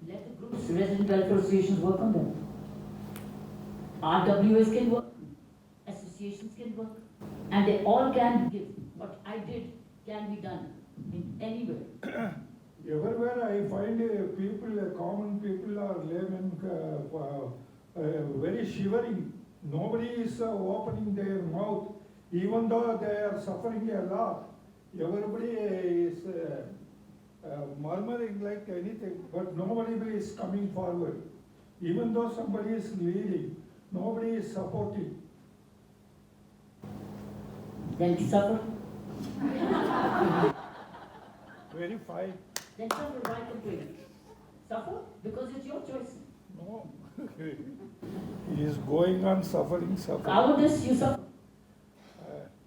Let the groups, resident welfare associations work on them. RWS can work, associations can work, and they all can give. What I did can be done in anywhere. Everywhere I find people, common people are laymen, very shivering. Nobody is opening their mouth, even though they are suffering a lot. Everybody is murmuring like anything, but nobody is coming forward. Even though somebody is leading, nobody is supporting. Then suffer. Very fine. Then suffer, why complain? Suffer because it's your choice. No. He is going on suffering. Cowardice, you suffer.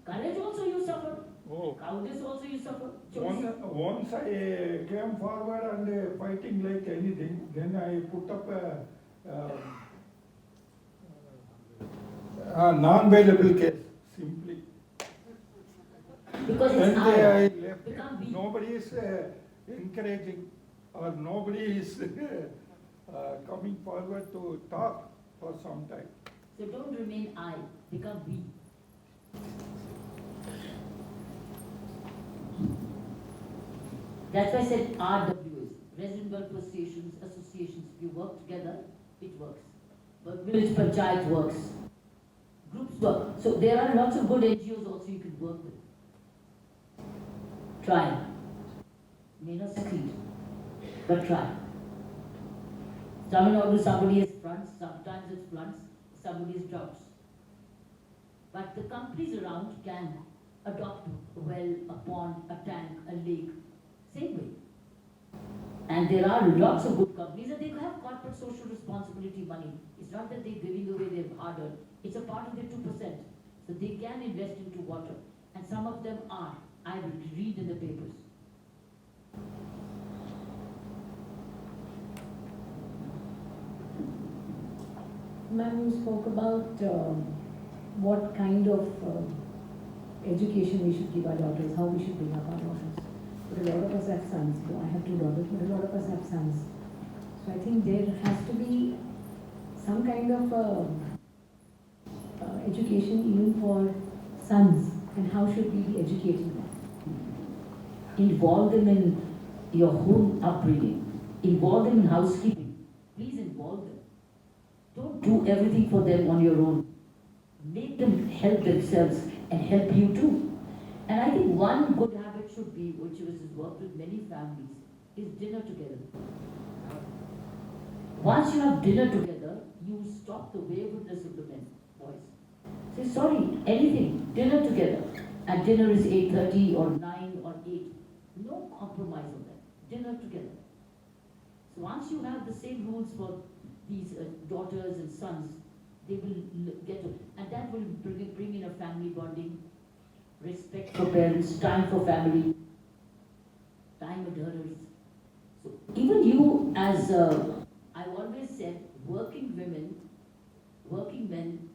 Courage also you suffer. Oh. Cowardice also you suffer. Once I came forward and fighting like anything, then I put up a non-bailable case, simply. Because and it's I left. Become weak. Nobody is encouraging or nobody is coming forward to talk for some time. So don't remain I, become we. That's why I said RWS, resident welfare stations, associations. If you work together, it works. But village panchayat works. Groups work. So there are lots of good NGOs also you can work with. Try. May not succeed, but try. Tamil Nadu, somebody has floods, sometimes it's floods, somebody has droughts. But the companies around can adopt a well, a pond, a tank, a lake, same way. And there are lots of good companies and they have corporate social responsibility money. It's not that they're giving away their hard earned, it's a part of their 2%. So they can invest into water. And some of them are. I read in the papers. Ma'am, you spoke about what kind of education we should give our daughters, how we should bring up our daughters. But a lot of us have sons. I have 2 daughters, but a lot of us have sons. So I think there has to be some kind of education even for sons, and how should we be educating them? Involve them in your home upbringing. Involve them in housekeeping. Please involve them. Don't do everything for them on your own. Make them help themselves and help you too. And I think one good habit should be, which has worked with many families, is dinner together. Once you have dinner together, you stop the waywardness of the men, boys. Say, sorry, anything, dinner together. And dinner is 8:30 or 9 or 8. No compromise on that. Dinner together. So once you have the same rules for these daughters and sons, they will get it. And that will bring in a family bonding, respect for parents, time for family, time adherence. So even you as, I've always said, working women, working men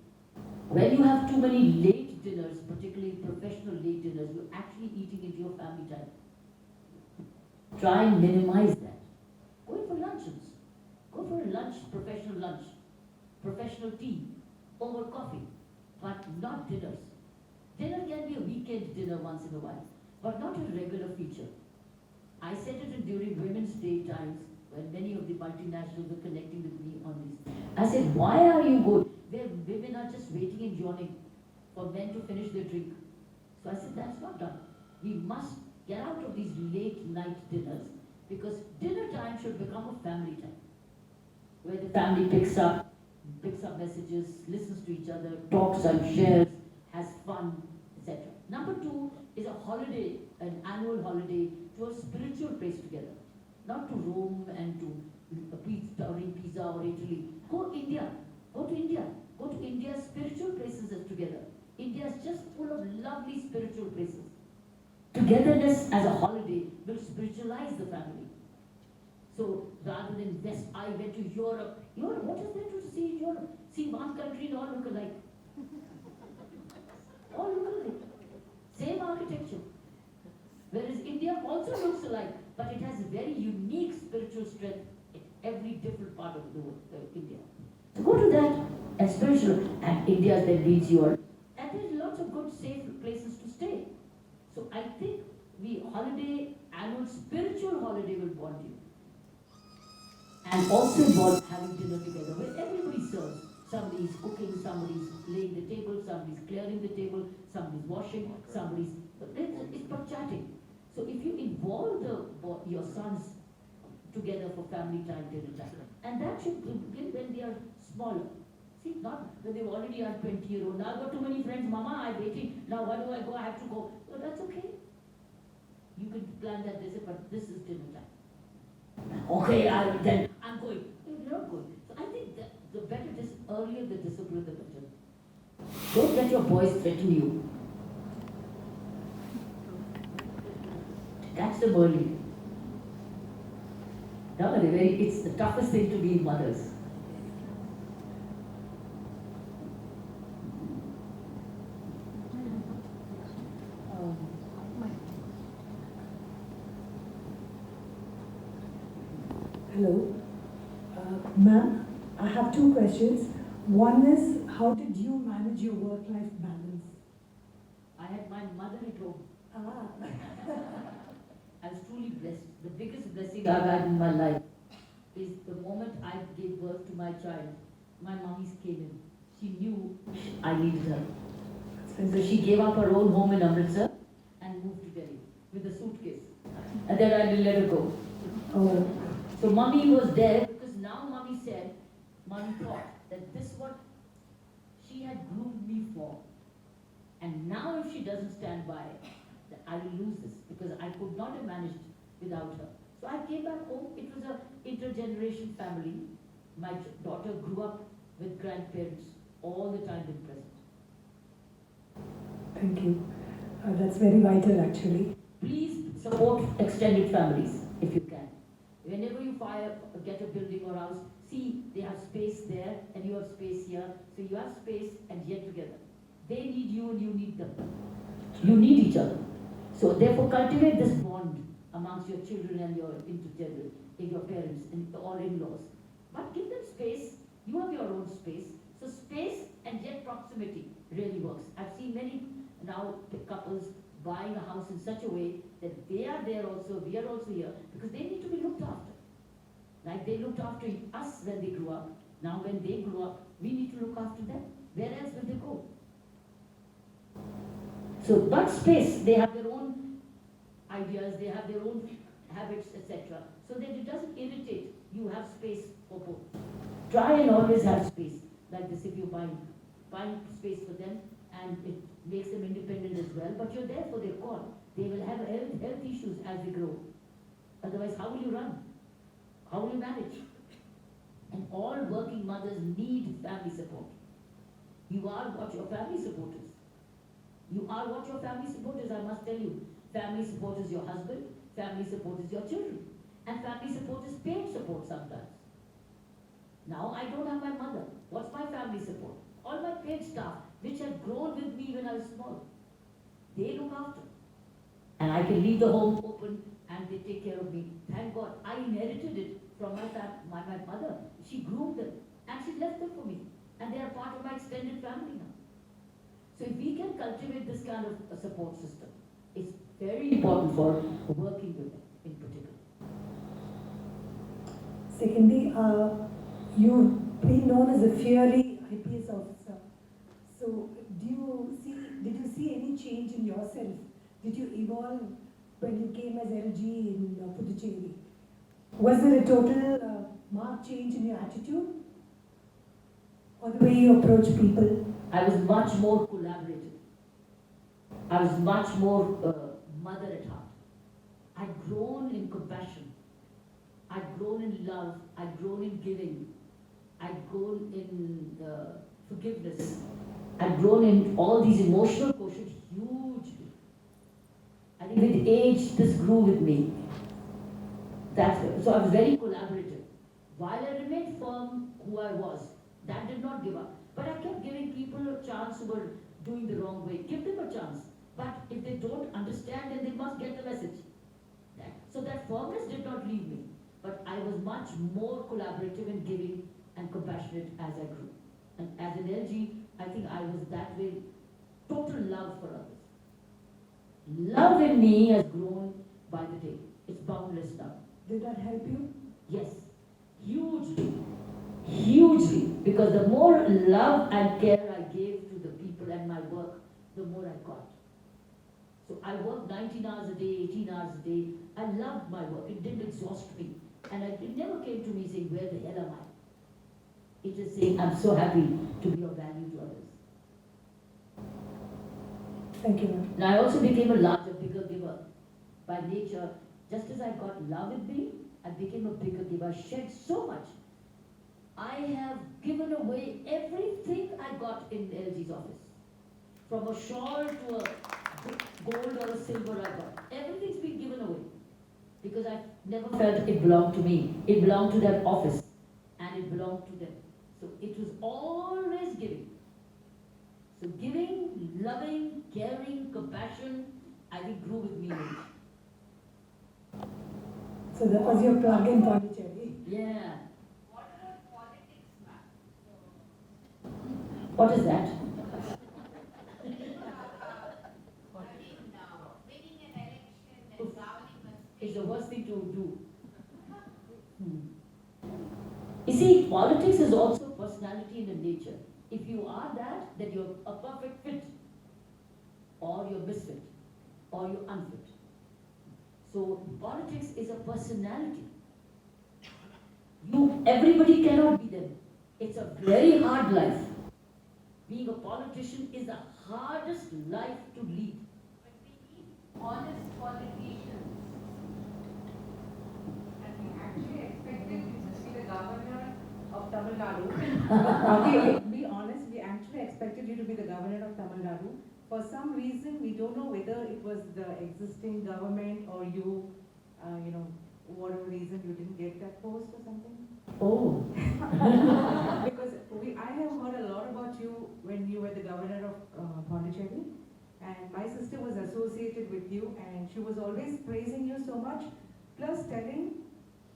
When you have too many late dinners, particularly professional late dinners, you're actually eating into your family time. Try and minimize that. Go in for luncheons. Go for a lunch, professional tea, over coffee, but not dinners. Dinner can be a weekend dinner once in a while, but not a regular feature. I said it during Women's Day times when many of the multinationals were connecting with me on this. I said, why are you good? Where women are just waiting and yawning for men to finish their drink. So I said, that's not done. We must get out of these late night dinners because dinner time should become a family time where the family picks up messages, listens to each other, talks and shares, has fun, etc. Number two is a holiday, an annual holiday to a spiritual place together. Not to Rome and to pizza or Italy. Go to India. Go to India's spiritual places together. India is just full of lovely spiritual places. Togetherness as a holiday will spiritualize the family. So rather than I went to Europe. Europe, what is there to see in Europe? See one country and all look alike. All look alike. Same architecture. Whereas India also looks alike, but it has very unique spiritual strength in every different part of the world, India. So go to that and spiritual, and India then leads you on. And there's lots of good, safe places to stay. So I think annual spiritual holiday will bond you. And also involve having dinner together where everybody serves. Somebody's cooking, somebody's laying the table, somebody's clearing the table, somebody's washing, it's about chatting. So if you involve your sons together for family time, dinner time, and that should begin when they are smaller. See, not when they've already are 20-year-old. Now I've got too many friends, Mama, I'm waiting. Now where do I go? I have to go. Well, that's okay. You can plan that but this is dinner time. Okay, then I'm going. You're not going. So I think that the better earlier the discipline, the better. Don't let your boys threaten you. Catch them early. No, it's the toughest thing to be mothers. Hello. Ma'am, I have two questions. One is, how did you manage your work-life balance? I had my mother at home. I was truly blessed. The biggest blessing I've had in my life is the moment I gave birth to my child, my mummies came in. She knew I needed her. So she gave up her own home in Amritsar and moved to Delhi with a suitcase. And then I didn't let her go. Oh. So mummy was there because now mummy thought that this is what she had groomed me for. And now if she doesn't stand by, I will lose this because I could not have managed without her. So I came back home. It was an intergeneration family. My daughter grew up with grandparents all the time in present. Thank you. That's very vital actually. Please support extended families if you can. Whenever you get a building or house, see they have space there and you have space here. So you have space and yet together. They need you and you need them. You need each other. So therefore cultivate this bond amongst your children and your your parents and all in-laws. But give them space. You have your own space. So space and yet proximity really works. I've seen many now couples buying a house in such a way that they are there also, we are also here, because they need to be looked after. Like they looked after us when they grew up. Now when they grew up, we need to look after them. Where else will they go? So, but space, they have their own ideas, they have their own habits, etc. So that it doesn't irritate. You have space for both. Try and always have space. Like this, if you find space for them, and it makes them independent as well, but you're there for their call. They will have health issues as they grow. Otherwise, how will you run? How will you manage? And all working mothers need family support. You are what your family support is. You are what your family support is, I must tell you. Family support is your husband, family support is your children, and family support is paid support sometimes. Now I don't have my mother. What's my family support? all my paid staff, which had grown with me when I was small. They look after. And I can leave the home open and they take care of me. Thank God, I inherited it from my mother. She groomed them and she left them for me. And they are part of my extended family now. So if we can cultivate this kind of a support system, it's very important for working women in particular. Secondly, you've been known as a fiery IPS officer. So did you see any change in yourself? Did you evolve when you came as LG in Puducherry? Was there a total marked change in your attitude or the way you approach people? I was much more collaborative. I was much more mother at heart. I'd grown in compassion. I'd grown in love. I'd grown in giving. I'd grown in forgiveness. I'd grown in all these emotional quotient hugely. I think with age, this grew with me. So I was very collaborative. While I remained firm who I was, that did not give up. But I kept giving people a chance who were doing the wrong way. Give them a chance. But if they don't understand, then they must get the message. So that firmness did not leave me. But I was much more collaborative and giving and compassionate as I grew. And as an LG, I think I was that way, total love for others. Love in me has grown by the day. It's boundless now. Did that help you? Yes, hugely. Hugely. Because the more love and care I gave to the people and my work, the more I got. So I worked 19 hours a day, 18 hours a day. I loved my work. It didn't exhaust me. And it never came to me saying, where the hell am I? It is saying, I'm so happy to be of value to others. Thank you, ma'am. And I also became a larger, bigger giver. By nature, just as I got love in me, I became a bigger giver. I shed so much. I have given away everything I got in LG's office. From a shawl to a gold or a silver I got. Everything's been given away. Because I never felt it belonged to me. It belonged to that office. And it belonged to them. So it was always giving. So giving, loving, caring, compassion, I think grew with me. So that was your plug in Pondicherry. Yeah. What about politics, ma'am? What is that? Winning an election and governing a It's state. the worst thing to do. You see, politics is also personality in nature. If you are that, then you're a perfect fit, or you're misfit, or you're unfit. So politics is a personality. Everybody cannot be them. It's a very hard life. Being a politician is the hardest life to lead. But we need honest politicians. And we actually expected you to be the governor of Tamil Nadu. Okay, be honest, we actually expected you to be the governor of Tamil Nadu. For some reason, we don't know whether it was the existing government or you, whatever reason you didn't get that post or something. Oh. Because I have heard a lot about you when you were the governor of Pondicherry, and my sister was associated with you, and she was always praising you so much, plus telling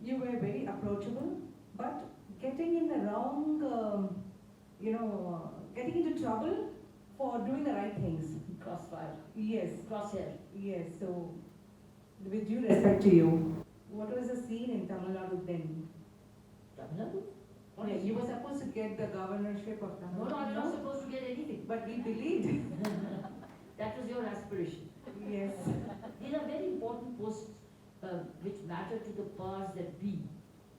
you were very approachable, but getting in the wrong, getting into trouble for doing the right things. Crossfire. Yes. Crosshair. Yes. So, with due respect to you, what was the scene in Tamil Nadu then? Tamil Nadu? Yeah, you were supposed to get the governorship of Tamil Nadu. No, I'm not supposed to get anything. But we believed. That was your aspiration. Yes. These are very important posts which matter to the powers that be.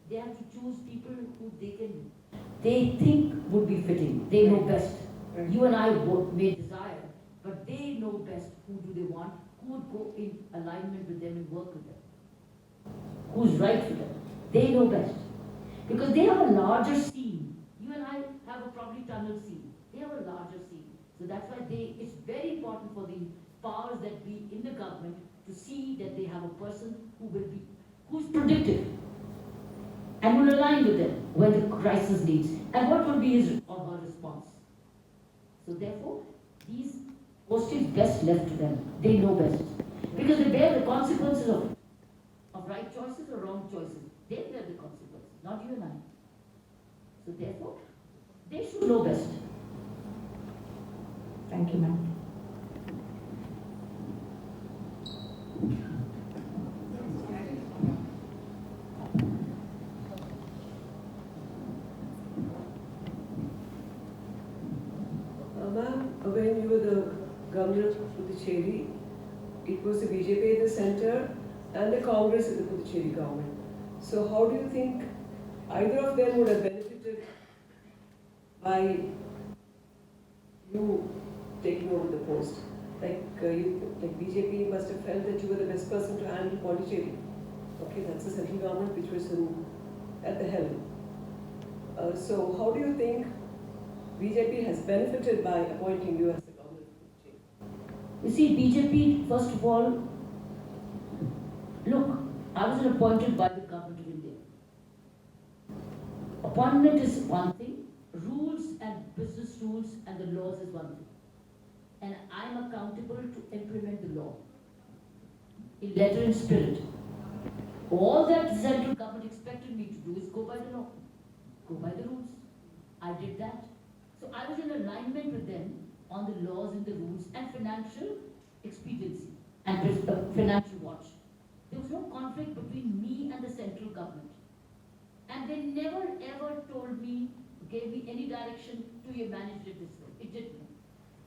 They have to choose people who they think would be fitting. They know best. Right. You and I may desire, but they know best who do they want, who would go in alignment with them and work with them. Who's right for them. They know best. Because they have a larger scene. You and I have a probably tunnel scene. They have a larger scene. So that's why it's very important for the powers that be in the government to see that they have a person who's predictive and will align with them when the crisis needs. And what will be his or her response? So therefore, these postings best left to them. They know best. Because they bear the consequences of right choices or wrong choices. They bear the consequences, not you and I. So therefore, they should know best. Thank you, ma'am. Ma'am, when you were the governor of Puducherry, it was the BJP in the center and the Congress in the Puducherry government. So how do you think either of them would have benefited by you taking over the post? Like BJP must have felt that you were the best person to handle Pondicherry. Okay, that's the central government which was at the helm. So how do you think BJP has benefited by appointing you as the governor of Puducherry? You see, BJP, first of all, look, I was appointed by the government of India. Appointment is one thing, rules and business rules and the laws is one thing. And I'm accountable to implement the law in letter and spirit. All that the central government expected me to do is go by the law, go by the rules. I did that. So I was in alignment with them on the laws and the rules and financial expediency and financial watch. There was no conflict between me and the central government. And they never ever told me, gave me any direction to you manage it this way. It didn't.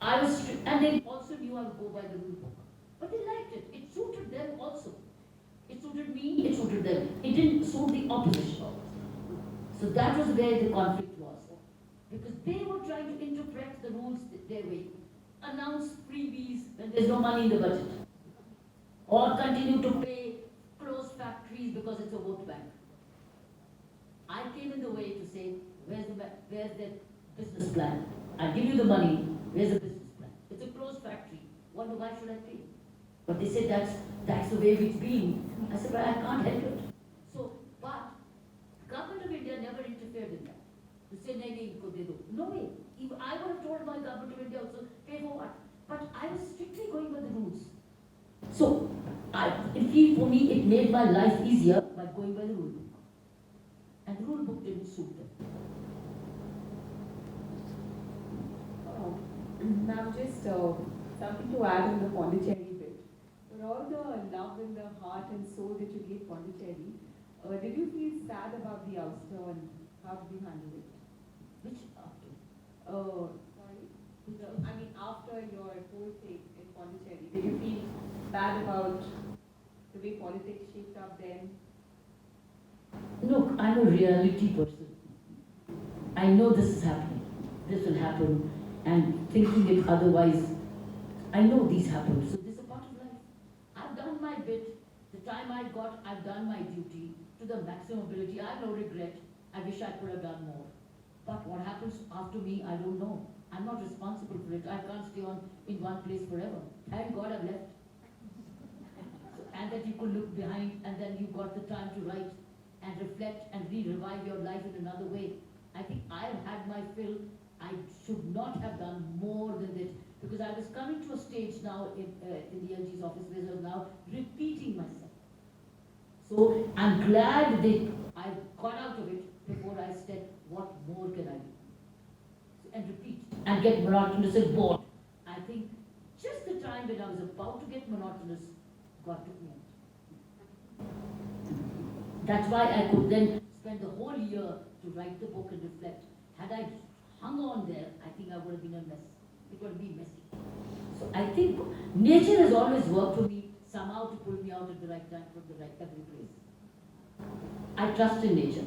I was strict, and they also knew I would go by the rule book. But they liked it. It suited them also. It suited me, it suited them. It didn't suit the opposition. So that was where the conflict was. Because they were trying to interpret the rules their way. Announce freebies when there's no money in the budget. Or continue to pay, close factories because it's a vote bank. I came in the way to say, where's the business plan? I'll give you the money, where's the business plan? It's a closed factory. Why should I pay? But they said that's the way it's been. I said, but I can't help it. So, but the government of India never interfered in that. To say, no way. If I would have told my government of India also, pay for what? But I was strictly going by the rules. So, for me, it made my life easier by going by the rule book. And the rule book didn't suit them. Now, just something to add on the Pondicherry bit. For all the love and the heart and soul that you gave Pondicherry, did you feel sad about the ouster and how did you handle it? Which after? Sorry? After your whole thing in Pondicherry, did you feel bad about the way politics shaped up then? Look, I'm a reality person. I know this is happening. This will happen. And thinking it otherwise, I know these happen. So this is a part of life. I've done my bit. The time I got, I've done my duty to the maximum ability. I have no regret. I wish I could have done more. But what happens after me, I don't know. I'm not responsible for it. I can't stay in one place forever. Thank God I've left. And that you could look behind and then you got the time to write and reflect and revive your life in another way. I think I've had my fill. I should not have done more than this because I was coming to a stage now in the LG's office where I was now repeating myself. So I'm glad that I got out of it before I said, what more can I do? And repeat and get monotonous and bored. I think just the time when I was about to get monotonous, God took me out. That's why I could then spend the whole year to write the book and reflect. Had I hung on there, I think I would have been a mess. It would have been messy. So I think nature has always worked for me somehow to pull me out at the right time from the right every place. I trust in nature.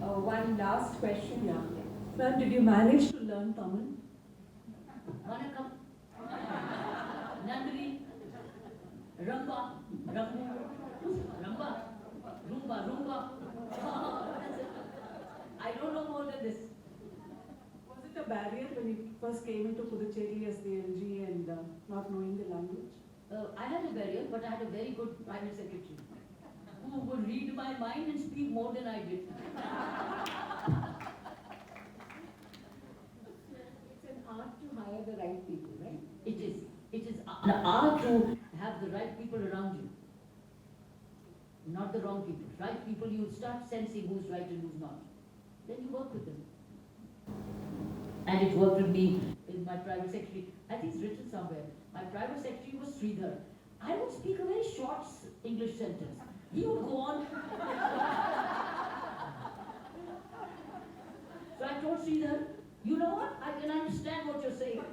One last question now. Ma'am, did you manage to learn Tamil? Vanakkam, Nandri, Ramba, Rumba. I don't know more than this. Was it a barrier when you first came into Puducherry as the LG and not knowing the language? I had a barrier, but I had a very good private secretary who would read my mind and speak more than I did. art to hire the right people, right? It is. It is an art to have the right people around you. Not the wrong people. Right people, you start sensing who's right and who's not. Then you work with them. And it worked with me in my private secretary. I think it's written somewhere. My private secretary was Sridhar. I would speak a very short English sentence. He would go on. So I told Sridhar, you know what? I can understand what you're saying.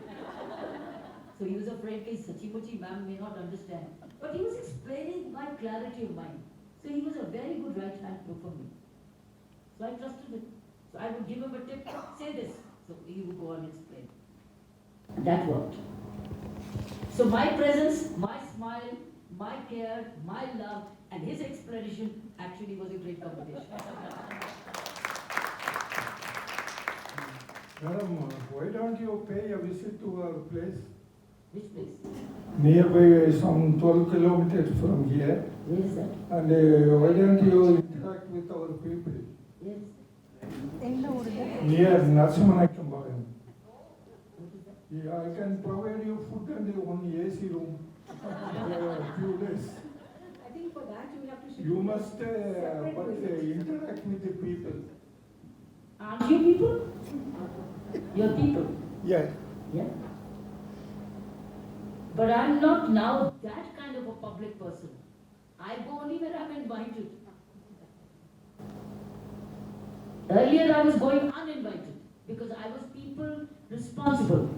So he was afraid that Sachi ma'am may not understand. But he was explaining my clarity of mind. So he was a very good right hand for me. So I trusted him. So I would give him a tip, say this. So he would go on and explain. And that worked. So my presence, my smile, my care, my love, and his explanation actually was a great combination. Madam, why don't you pay a visit to our place? Which place? Nearby, some 12 kilometers from here. Where is that? And why don't you interact with our people? Yes. Near Narsimhanakam. Yeah, I can provide you food and one AC room for a few days. I think for that you have to shift. You must interact with the people. Aren't you people? You're people. Yeah. Yeah. But I'm not now that kind of a public person. I go only when I'm invited. Earlier I was going uninvited because I was people responsible.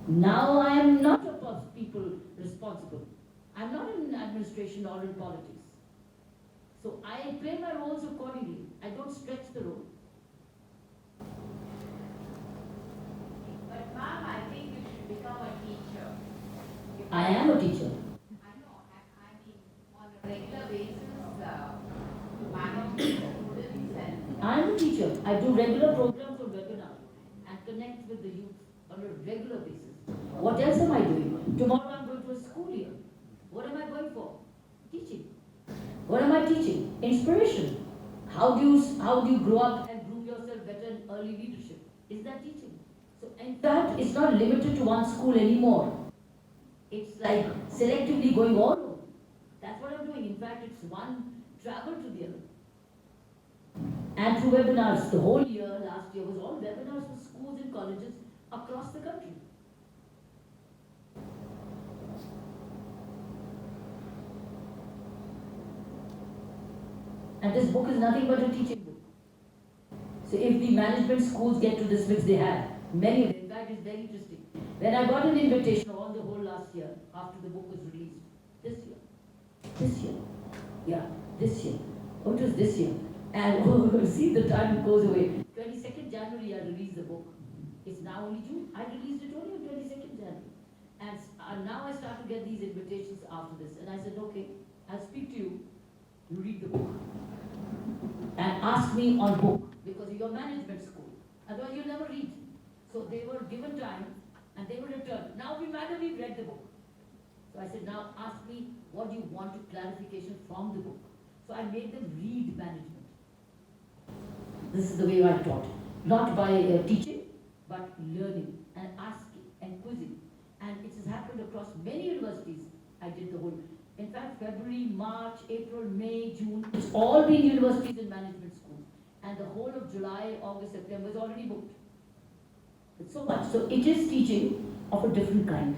Now I am not a people responsible. I'm not in administration or in politics. So I play my roles accordingly. I don't stretch the role. But ma'am, I think you should become a teacher. I am a teacher. I know, I mean, on a regular basis, manage students and... I am a teacher. I do regular programs or webinars and connect with the youth on a regular basis. What else am I doing? Tomorrow I'm going to a school year. What am I going for? Teaching. What am I teaching? Inspiration. How do you grow up and groom yourself better in early leadership? Is that teaching? So in fact, it's not limited to one school anymore. It's like selectively going all over. That's what I'm doing. In fact, it's one travel to the other. And through webinars, the whole year, last year, was all webinars for schools and colleges across the country. And this book is nothing but a teaching book. So if the management schools get to this, which they have, many of them, in fact, it's very interesting. When I got an invitation on the whole last year, after the book was released, this year, oh, it was this year, and see the time goes away. 22nd January I released the book. It's now only June. I released it only on 22nd January. And now I start to get these invitations after this. And I said, okay, I'll speak to you. You read the book. And ask me on book, because you're management school. Otherwise you'll never read. So they were given time and they would return. Now madam, we've read the book. So I said, now ask me what do you want to clarification from the book. So I made them read management. This is the way I taught. Not by teaching, but learning and asking and quizzing. And it has happened across many universities. I did the whole. In fact, February, March, April, May, June, it's all been universities and management schools. And the whole of July, August, September is already booked. It's so much. So it is teaching of a different kind.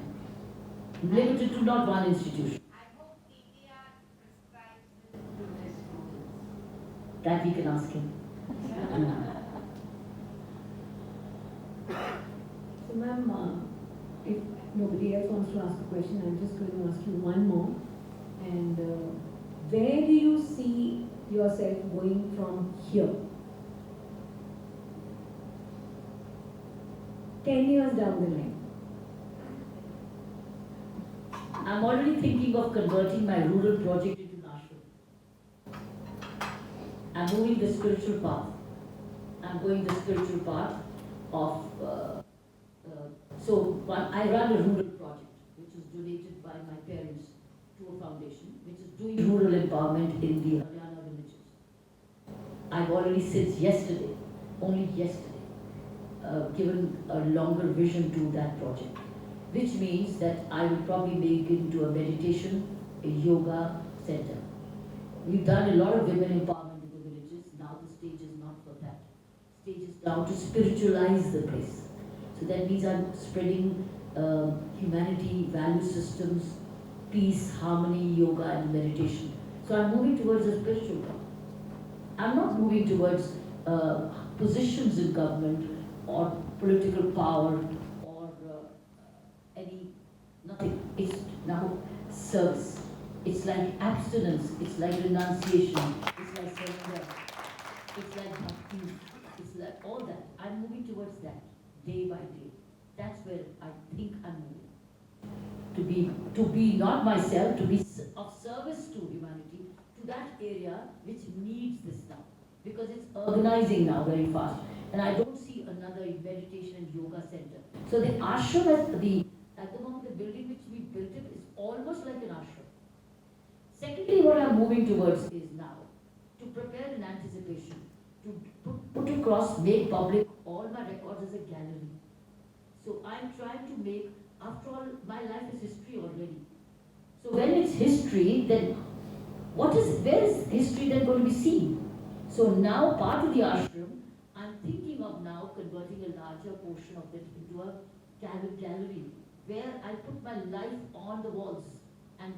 Limited to not one institution. I hope PTR prescribes this to the students. That we can ask him. So ma'am, if nobody else wants to ask a question, I'm just going to ask you one more. And where do you see yourself going from here? 10 years down the line. I'm already thinking of converting my rural project into an ashram. I'm moving the spiritual path. I'm going the spiritual path of, I run a rural project which is donated by my parents to a foundation which is doing rural empowerment in the Haryana villages. I've already since yesterday, only yesterday, given a longer vision to that project, which means that I will probably make it into a meditation, a yoga center. We've done a lot of women empowerment in the villages. Now the stage is not for that. Stage is now to spiritualize the place. So that means I'm spreading humanity, value systems, peace, harmony, yoga and meditation. So I'm moving towards a spiritual path. I'm not moving towards positions in government or political power or nothing. It's now service. It's like abstinence, it's like renunciation, it's like surrender, it's like bhakti, it's like all that. I'm moving towards that, day by day. That's where I think I'm moving. To be not myself, to be of service to humanity, to that area which needs this now. Because it's organizing now very fast. And I don't see another meditation and yoga center. So the ashram, at the moment, the building which we built it is almost like an ashram. Secondly, what I'm moving towards is now to prepare in anticipation, to put across, make public all my records as a gallery. So I'm trying to make, after all, my life is history already. So when it's history, then where is history then going to be seen? So now part of the ashram, I'm thinking of now converting a larger portion of it into a gallery where I put my life on the walls and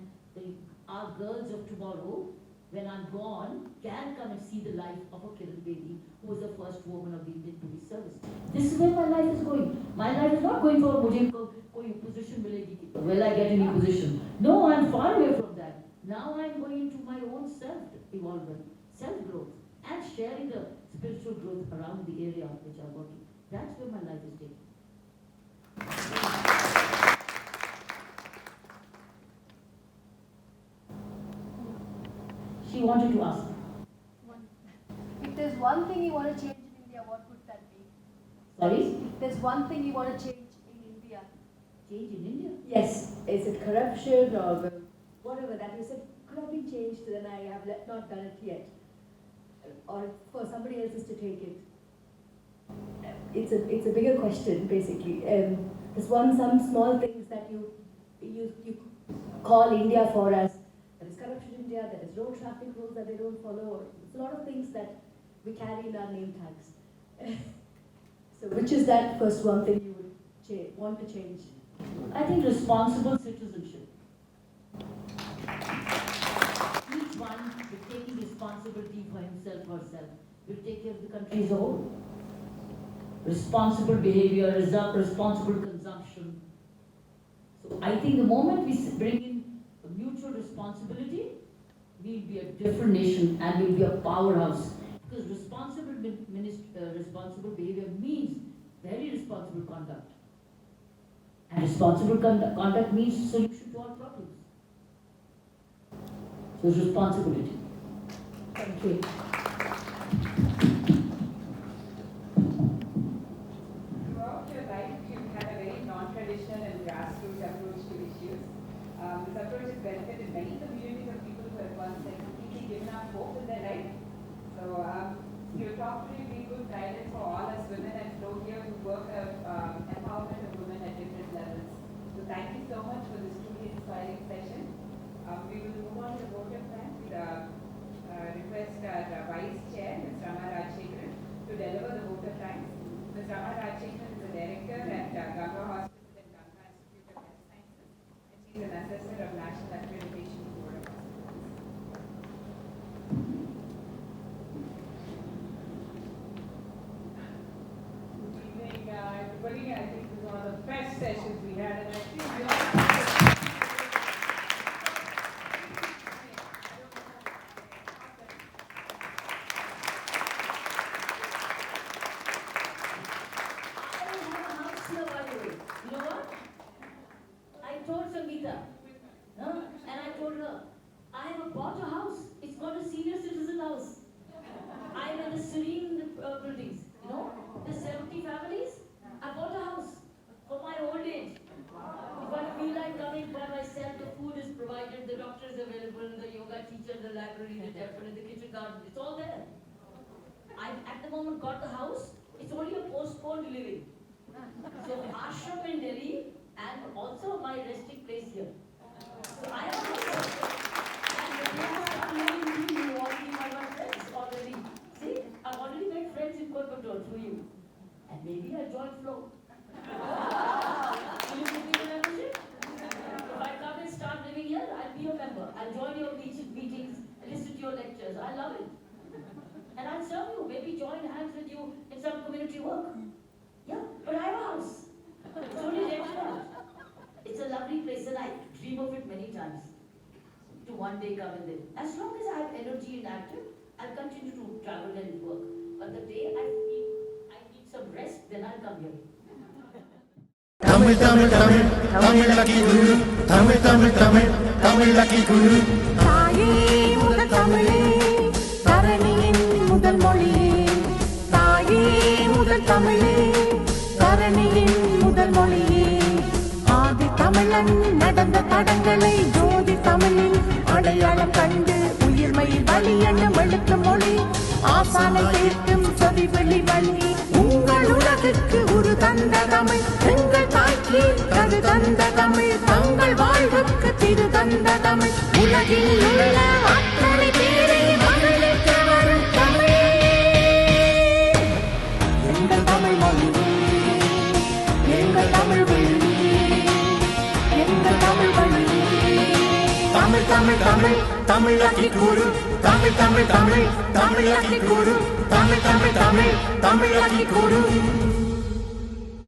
our girls of tomorrow, when I'm gone, can come and see the life of a KiranPedi, who was the first woman of the Indian police service. This is where my life is going. My life is not going for mujhe koi position milegi, will I get any position? No, I'm far away from that. Now I'm going into my own self-evolvement, self-growth, and sharing the spiritual growth around the area which I'm working. That's where my life is taking. She wanted to ask. If there's one thing you want to change in India, what would that be? Sorry? If there's one thing you want to change in India. Change in India? Yes. Is it corruption or whatever that you said could have been changed, then I have not done it yet. Or for somebody else to take it. It's a bigger question basically. There's some small things that you call India for as there is corruption in India, there is road traffic rules that they don't follow. There's a lot of things that we carry in our name tags. So which is that first one thing you would want to change? I think responsible citizenship. Each one is taking responsibility for himself or herself will take care of the country as a whole. Responsible behavior, responsible consumption. So I think the moment we bring in a mutual responsibility, we'll be a different nation and we'll be a powerhouse. Because responsible behavior means very responsible conduct. And responsible conduct means solution to all problems. So responsibility. Thank you. Throughout your life, you've had a very non-traditional and grassroots approach to issues. This approach has benefited many communities of people who have once completely given up hope in their life. So your talk today will be good guidance for all us women and flow here who work at empowerment of women at different levels. So thank you so much for this truly inspiring session. We will move on to the vote of thanks. Request our Vice Chair, Ms. Rama Rajshekharan, to deliver the vote of thanks. Ms. Rama Rajshekharan is a director at Ganga Hospital and Ganga Institute of Health Sciences, and she is an assessor of National Accreditation Board of Hospitals. Good evening, everybody. I think this is one of the best sessions we had, and I think we all. And I told her, I have bought a house. It's called a senior citizen house. I'm in the serene buildings, the 70 families. I bought a house for my old age. If I feel like coming by myself, the food is provided, the doctor is available, the yoga teacher, the library, the temple, the kitchen garden, it's all there. I've at the moment got the house. It's only a postponed living. So ashram in Delhi and also my resting place here. So I am also, and when you start living with me, you already have my friends already. See, I've already made friends in Coimbatore through you. And maybe I join Flow. Will you give me the membership? If I come and start living here, I'll be a member. I'll join your meetings, listen to your lectures. I love it. And I'll serve you, maybe join hands with you in some community work. Yeah, but I have a house. It's only rented out. It's a lovely place and I dream of it many times. To one day come and live. As long as I have energy and active, I'll continue to travel and work. But the day I need some rest, then I'll come here. Tamil, Tamil, Tamil, Tamil lucky guru. Tamil, Tamil, Tamil, Tamil lucky guru. தாயே முதல் தமிழே தரணியின் முதல் மொழியே தாயே முதல் தமிழே தரணியின் முதல் மொழியே ஆதி தமிழன் நடந்த தடங்களை ஜோதி தமிழில் அடையாளம் கண்டு உயிர்மையில் வழி எண்ணம் எழுத்து மொழி ஆசானை கேட்கும் சொதி வெளி வழி உங்கள் உலகிற்கு ஒரு தந்த தமிழ் எங்கள் தாய்க்கு கரு தந்த தமிழ் தங்கள் வாழ்வுக்கு திரு தந்த தமிழ் உலகில் உள்ள அத்தனை பேரை மகளுக்கு வரும் தமிழ் எங்கள் தமிழ் மொழி எங்கள் தமிழ் வழி எங்கள் தமிழ் வழி Tamil, Tamil, Tamil, Tamil lucky guru. Tamil, Tamil, Tamil, Tamil lucky guru. Tamil, Tamil, Tamil, Tamil lucky guru.